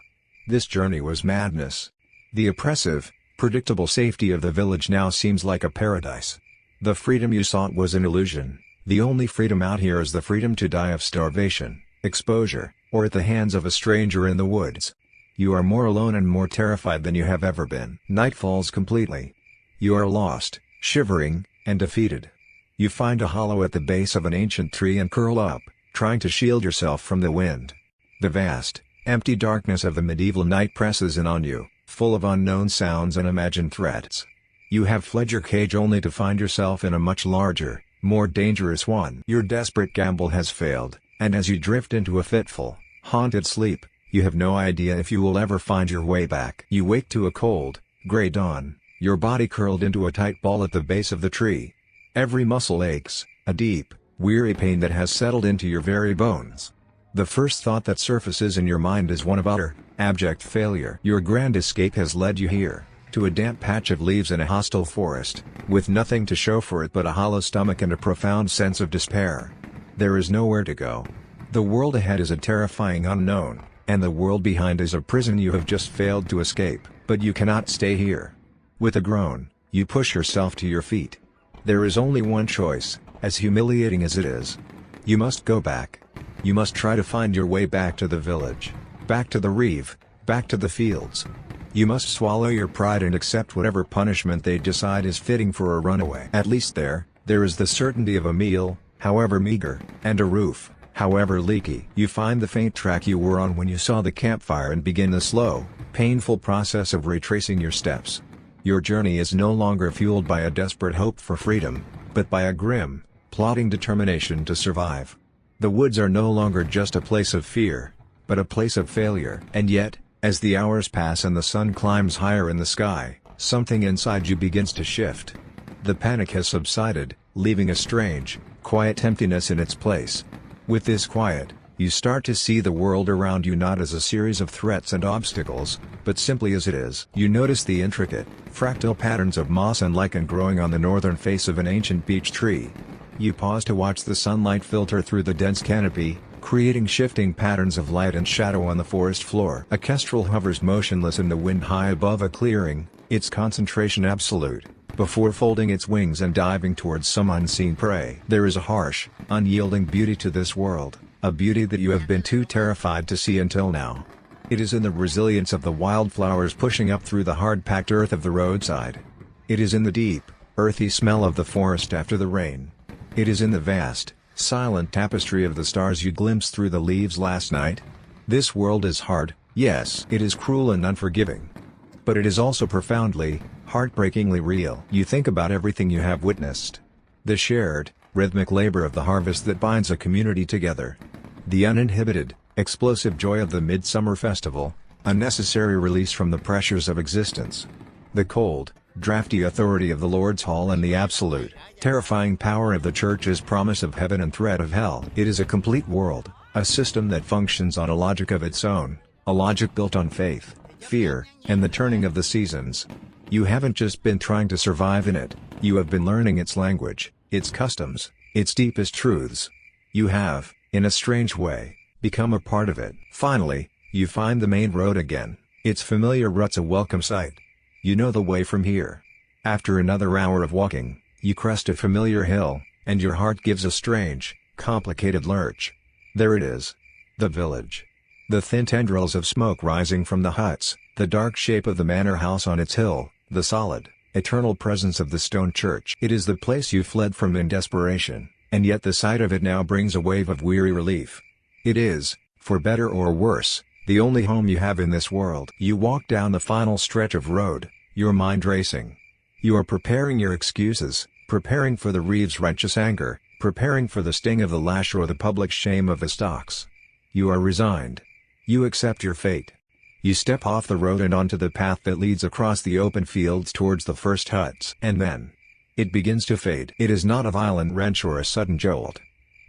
This journey was madness. The oppressive, predictable safety of the village now seems like a paradise. The freedom you sought was an illusion. The only freedom out here is the freedom to die of starvation, exposure, or at the hands of a stranger in the woods. You are more alone and more terrified than you have ever been. Night falls completely. You are lost, shivering, and defeated. You find a hollow at the base of an ancient tree and curl up, trying to shield yourself from the wind. The vast, empty darkness of the medieval night presses in on you, full of unknown sounds and imagined threats. You have fled your cage only to find yourself in a much larger, more dangerous one. Your desperate gamble has failed, and as you drift into a fitful, haunted sleep, you have no idea if you will ever find your way back. You wake to a cold, gray dawn, your body curled into a tight ball at the base of the tree. Every muscle aches, a deep, weary pain that has settled into your very bones. The first thought that surfaces in your mind is one of utter, abject failure. Your grand escape has led you here, to a damp patch of leaves in a hostile forest, with nothing to show for it but a hollow stomach and a profound sense of despair. There is nowhere to go. The world ahead is a terrifying unknown, and the world behind is a prison you have just failed to escape, but you cannot stay here. With a groan, you push yourself to your feet. There is only one choice, as humiliating as it is. You must go back. You must try to find your way back to the village, back to the reeve, back to the fields. You must swallow your pride and accept whatever punishment they decide is fitting for a runaway. At least there is the certainty of a meal, however meager, and a roof, however leaky. You find the faint track you were on when you saw the campfire and begin the slow, painful process of retracing your steps. Your journey is no longer fueled by a desperate hope for freedom, but by a grim, plodding determination to survive. The woods are no longer just a place of fear, but a place of failure. And yet, as the hours pass and the sun climbs higher in the sky, something inside you begins to shift. The panic has subsided, leaving a strange, quiet emptiness in its place. With this quiet, you start to see the world around you not as a series of threats and obstacles, but simply as it is. You notice the intricate, fractal patterns of moss and lichen growing on the northern face of an ancient beech tree. You pause to watch the sunlight filter through the dense canopy, creating shifting patterns of light and shadow on the forest floor. A kestrel hovers motionless in the wind high above a clearing, its concentration absolute, before folding its wings and diving towards some unseen prey. There is a harsh, unyielding beauty to this world, a beauty that you have been too terrified to see until now. It is in the resilience of the wildflowers pushing up through the hard-packed earth of the roadside. It is in the deep, earthy smell of the forest after the rain. It is in the vast, silent tapestry of the stars you glimpsed through the leaves last night. This world is hard, yes. It is cruel and unforgiving. But it is also profoundly, heartbreakingly real. You think about everything you have witnessed. The shared, rhythmic labor of the harvest that binds a community together. The uninhibited, explosive joy of the midsummer festival, a necessary release from the pressures of existence. The cold, drafty authority of the Lord's Hall and the absolute, terrifying power of the Church's promise of heaven and threat of hell. It is a complete world, a system that functions on a logic of its own, a logic built on faith, fear, and the turning of the seasons. You haven't just been trying to survive in it, you have been learning its language, its customs, its deepest truths. You have, in a strange way, become a part of it. Finally, you find the main road again, its familiar ruts a welcome sight. You know the way from here. After another hour of walking, you crest a familiar hill, and your heart gives a strange, complicated lurch. There it is. The village. The thin tendrils of smoke rising from the huts, the dark shape of the manor house on its hill, the solid, eternal presence of the stone church. It is the place you fled from in desperation, and yet the sight of it now brings a wave of weary relief. It is, for better or worse, the only home you have in this world. You walk down the final stretch of road, your mind racing. You are preparing your excuses, preparing for the reeve's righteous anger, preparing for the sting of the lash or the public shame of the stocks. You are resigned. You accept your fate. You step off the road and onto the path that leads across the open fields towards the first huts. And then it begins to fade. It is not a violent wrench or a sudden jolt.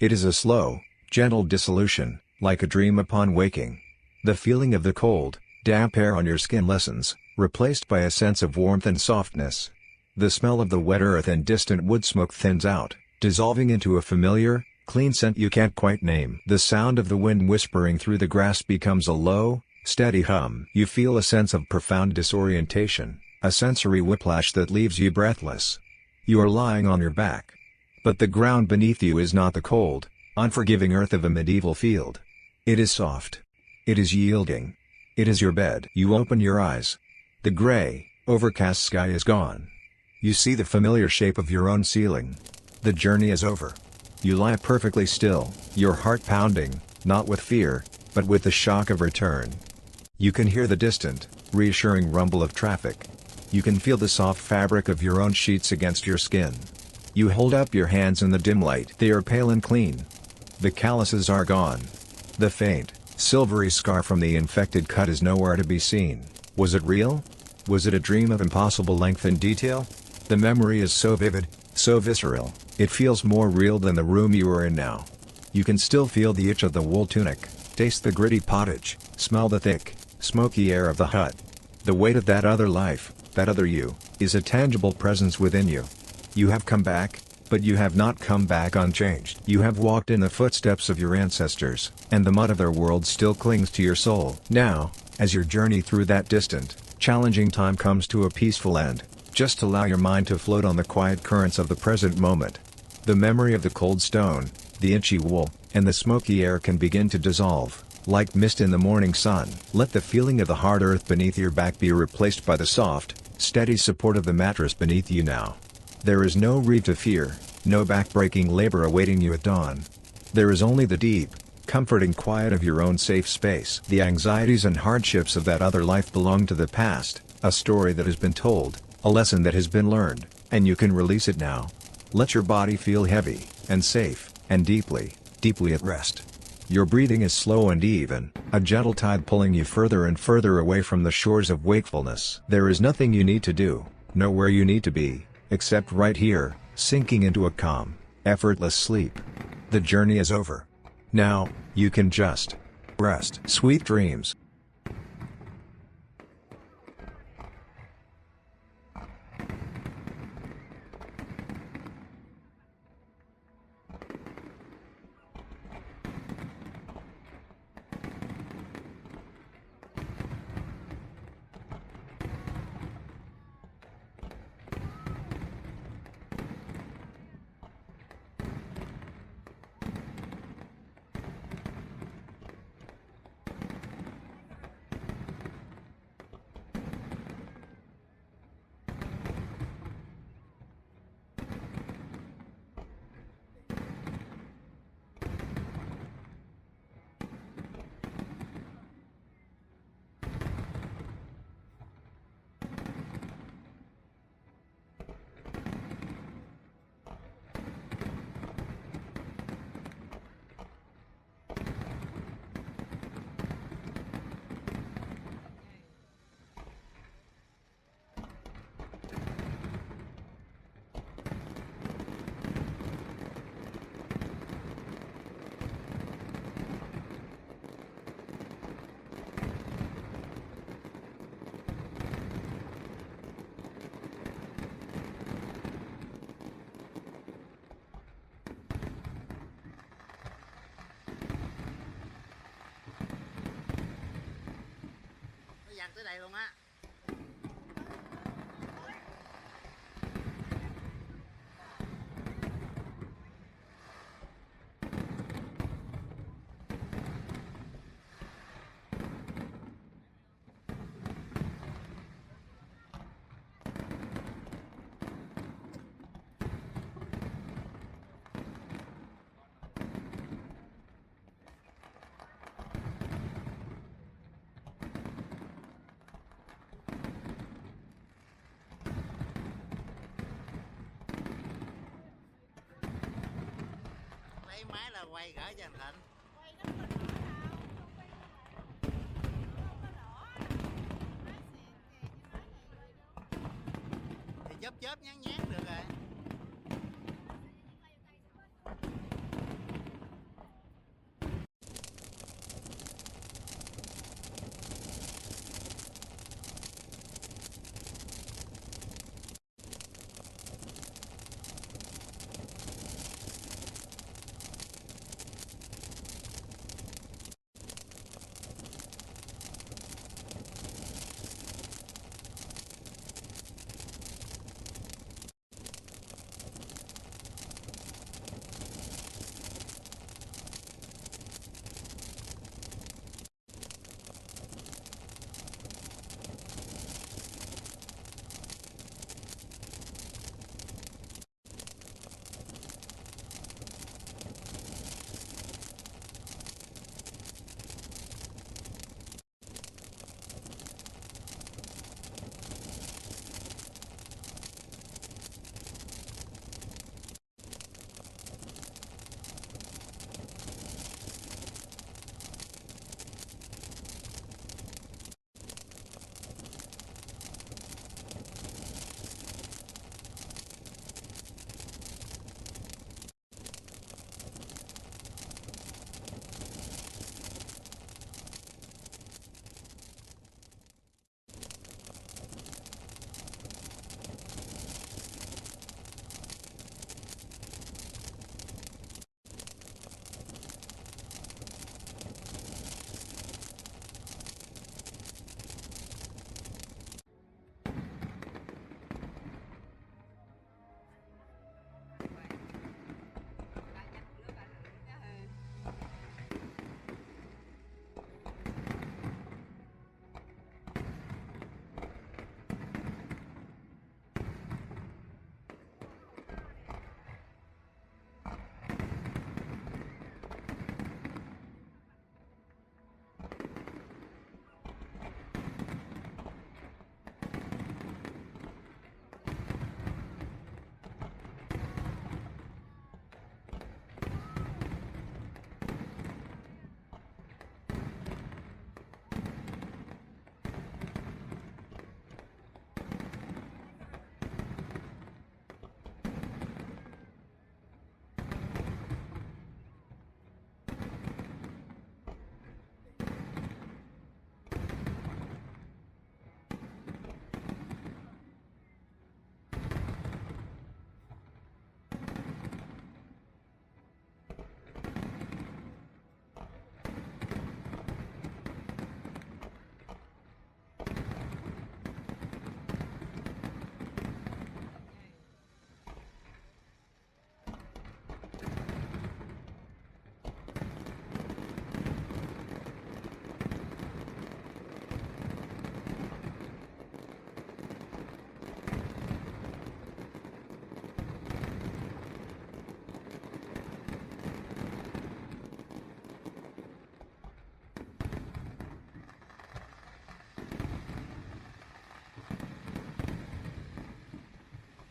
It is a slow, gentle dissolution, like a dream upon waking. The feeling of the cold, damp air on your skin lessens, replaced by a sense of warmth and softness. The smell of the wet earth and distant wood smoke thins out, dissolving into a familiar, clean scent you can't quite name. The sound of the wind whispering through the grass becomes a low, steady hum. You feel a sense of profound disorientation, a sensory whiplash that leaves you breathless. You are lying on your back. But the ground beneath you is not the cold, unforgiving earth of a medieval field. It is soft. It is yielding. It is your bed. You open your eyes. The gray, overcast sky is gone. You see the familiar shape of your own ceiling. The journey is over. You lie perfectly still, your heart pounding, not with fear, but with the shock of return. You can hear the distant, reassuring rumble of traffic. You can feel the soft fabric of your own sheets against your skin. You hold up your hands in the dim light. They are pale and clean. The calluses are gone. The faint, silvery scar from the infected cut is nowhere to be seen. Was it real? Was it a dream of impossible length and detail? The memory is so vivid, so visceral, it feels more real than the room you are in now. You can still feel the itch of the wool tunic, taste the gritty pottage, smell the thick, smoky air of the hut. The weight of that other life, that other you, is a tangible presence within you. You have come back, but you have not come back unchanged. You have walked in the footsteps of your ancestors, and the mud of their world still clings to your soul. Now, as your journey through that distant, challenging time comes to a peaceful end, just allow your mind to float on the quiet currents of the present moment. The memory of the cold stone, the itchy wool, and the smoky air can begin to dissolve, like mist in the morning sun. Let the feeling of the hard earth beneath your back be replaced by the soft, steady support of the mattress beneath you now. There is no reeve to fear, no back-breaking labor awaiting you at dawn. There is only the deep, comforting quiet of your own safe space. The anxieties and hardships of that other life belong to the past, a story that has been told, a lesson that has been learned, and you can release it now. Let your body feel heavy, and safe, and deeply, deeply at rest. Your breathing is slow and even, a gentle tide pulling you further and further away from the shores of wakefulness. There is nothing you need to do, nowhere you need to be, except right here, sinking into a calm, effortless sleep. The journey is over. Now, you can just rest. Sweet dreams. Tới đây luôn á. lấy máy là quay gỡ cho anh Thịnh. Quay nó có đỏ đâu, không quay nó không có đỏ. Nói xịn kìa chứ nói vậy quay đâu. Thì chớp nhán được rồi.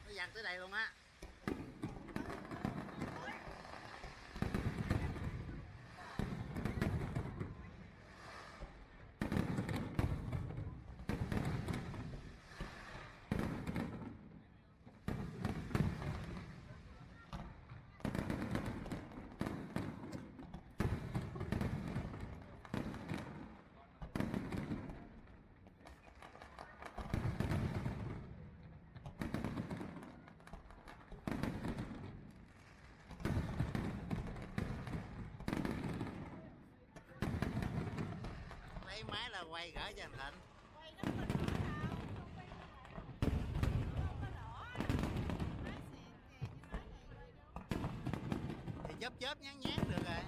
Nó dằn tới đây luôn á. Lấy máy là quay gỡ cho anh Thịnh. Quay nó có đỏ đâu, không quay nó không có đỏ. Nói xịn kìa chứ nói vậy quay đâu. Thì chớp nhán được rồi.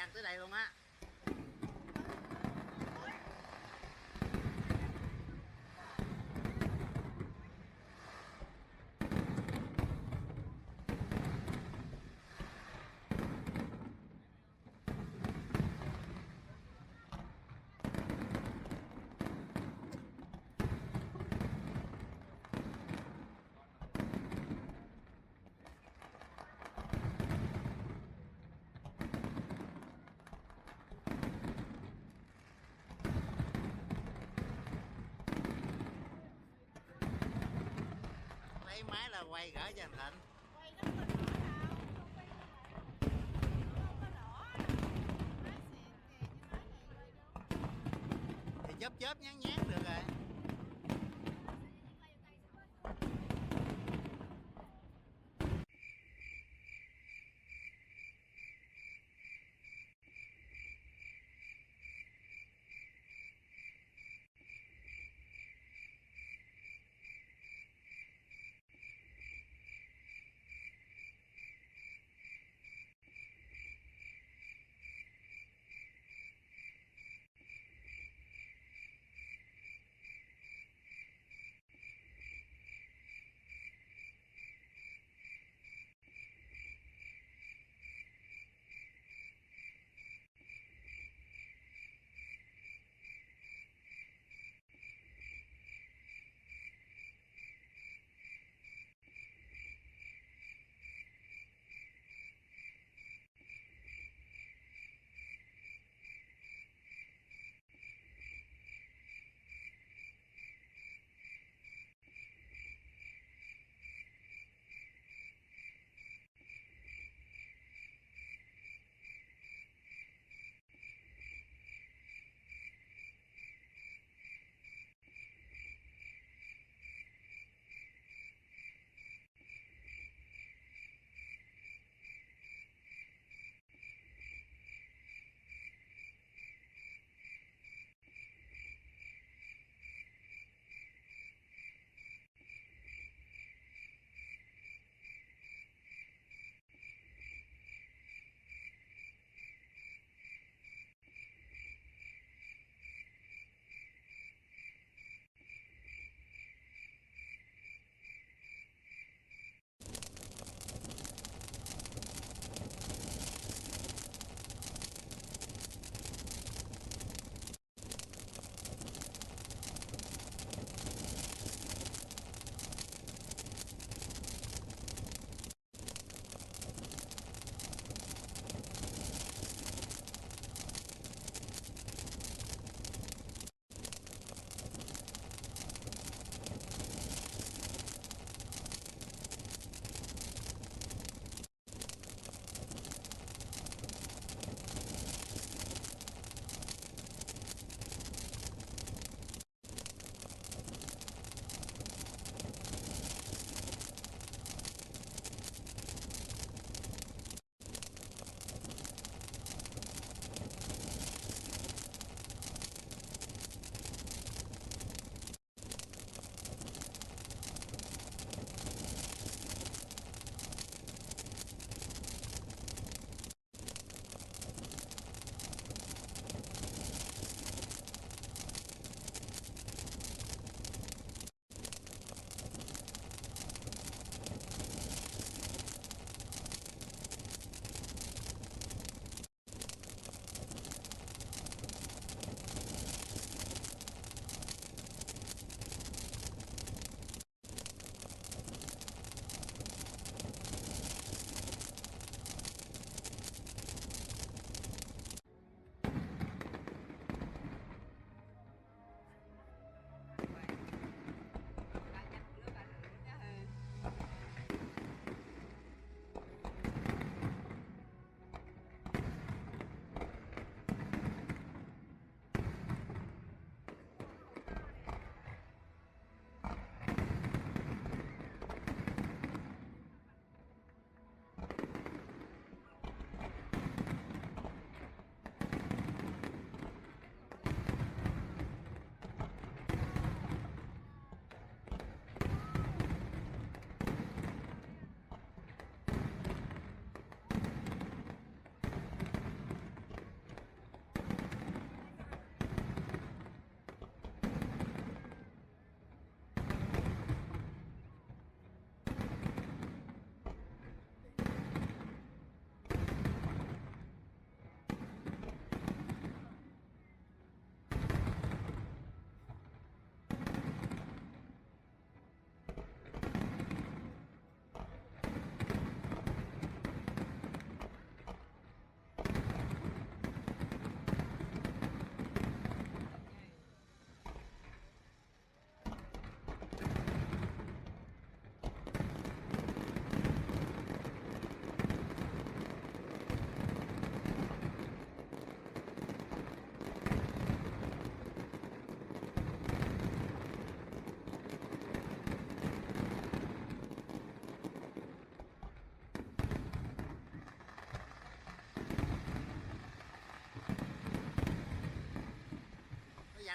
dàn tới đây luôn á. Lấy máy là quay gửi cho anh Thịnh. Quay nó có đỏ đâu, không quay như vậy. Không có đỏ. Nói xịn kìa, chứ nói vậy quay đâu. Thì chớp chớp nhán nhán được rồi.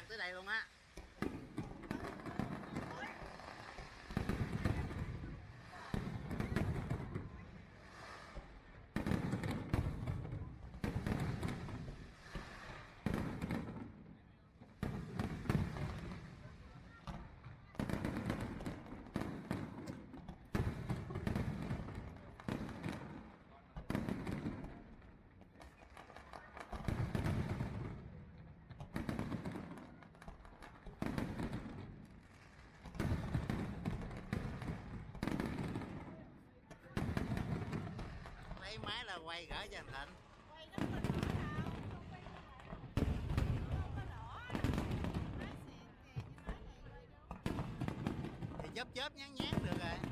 tràn tới đây luôn á. Lấy máy là quay gửi cho anh Thịnh. Quay nó có đỏ đâu, không quay không có đỏ. Máy xịn kìa, chứ máy này quay đâu. Thì chớp chớp nhán nhán được rồi.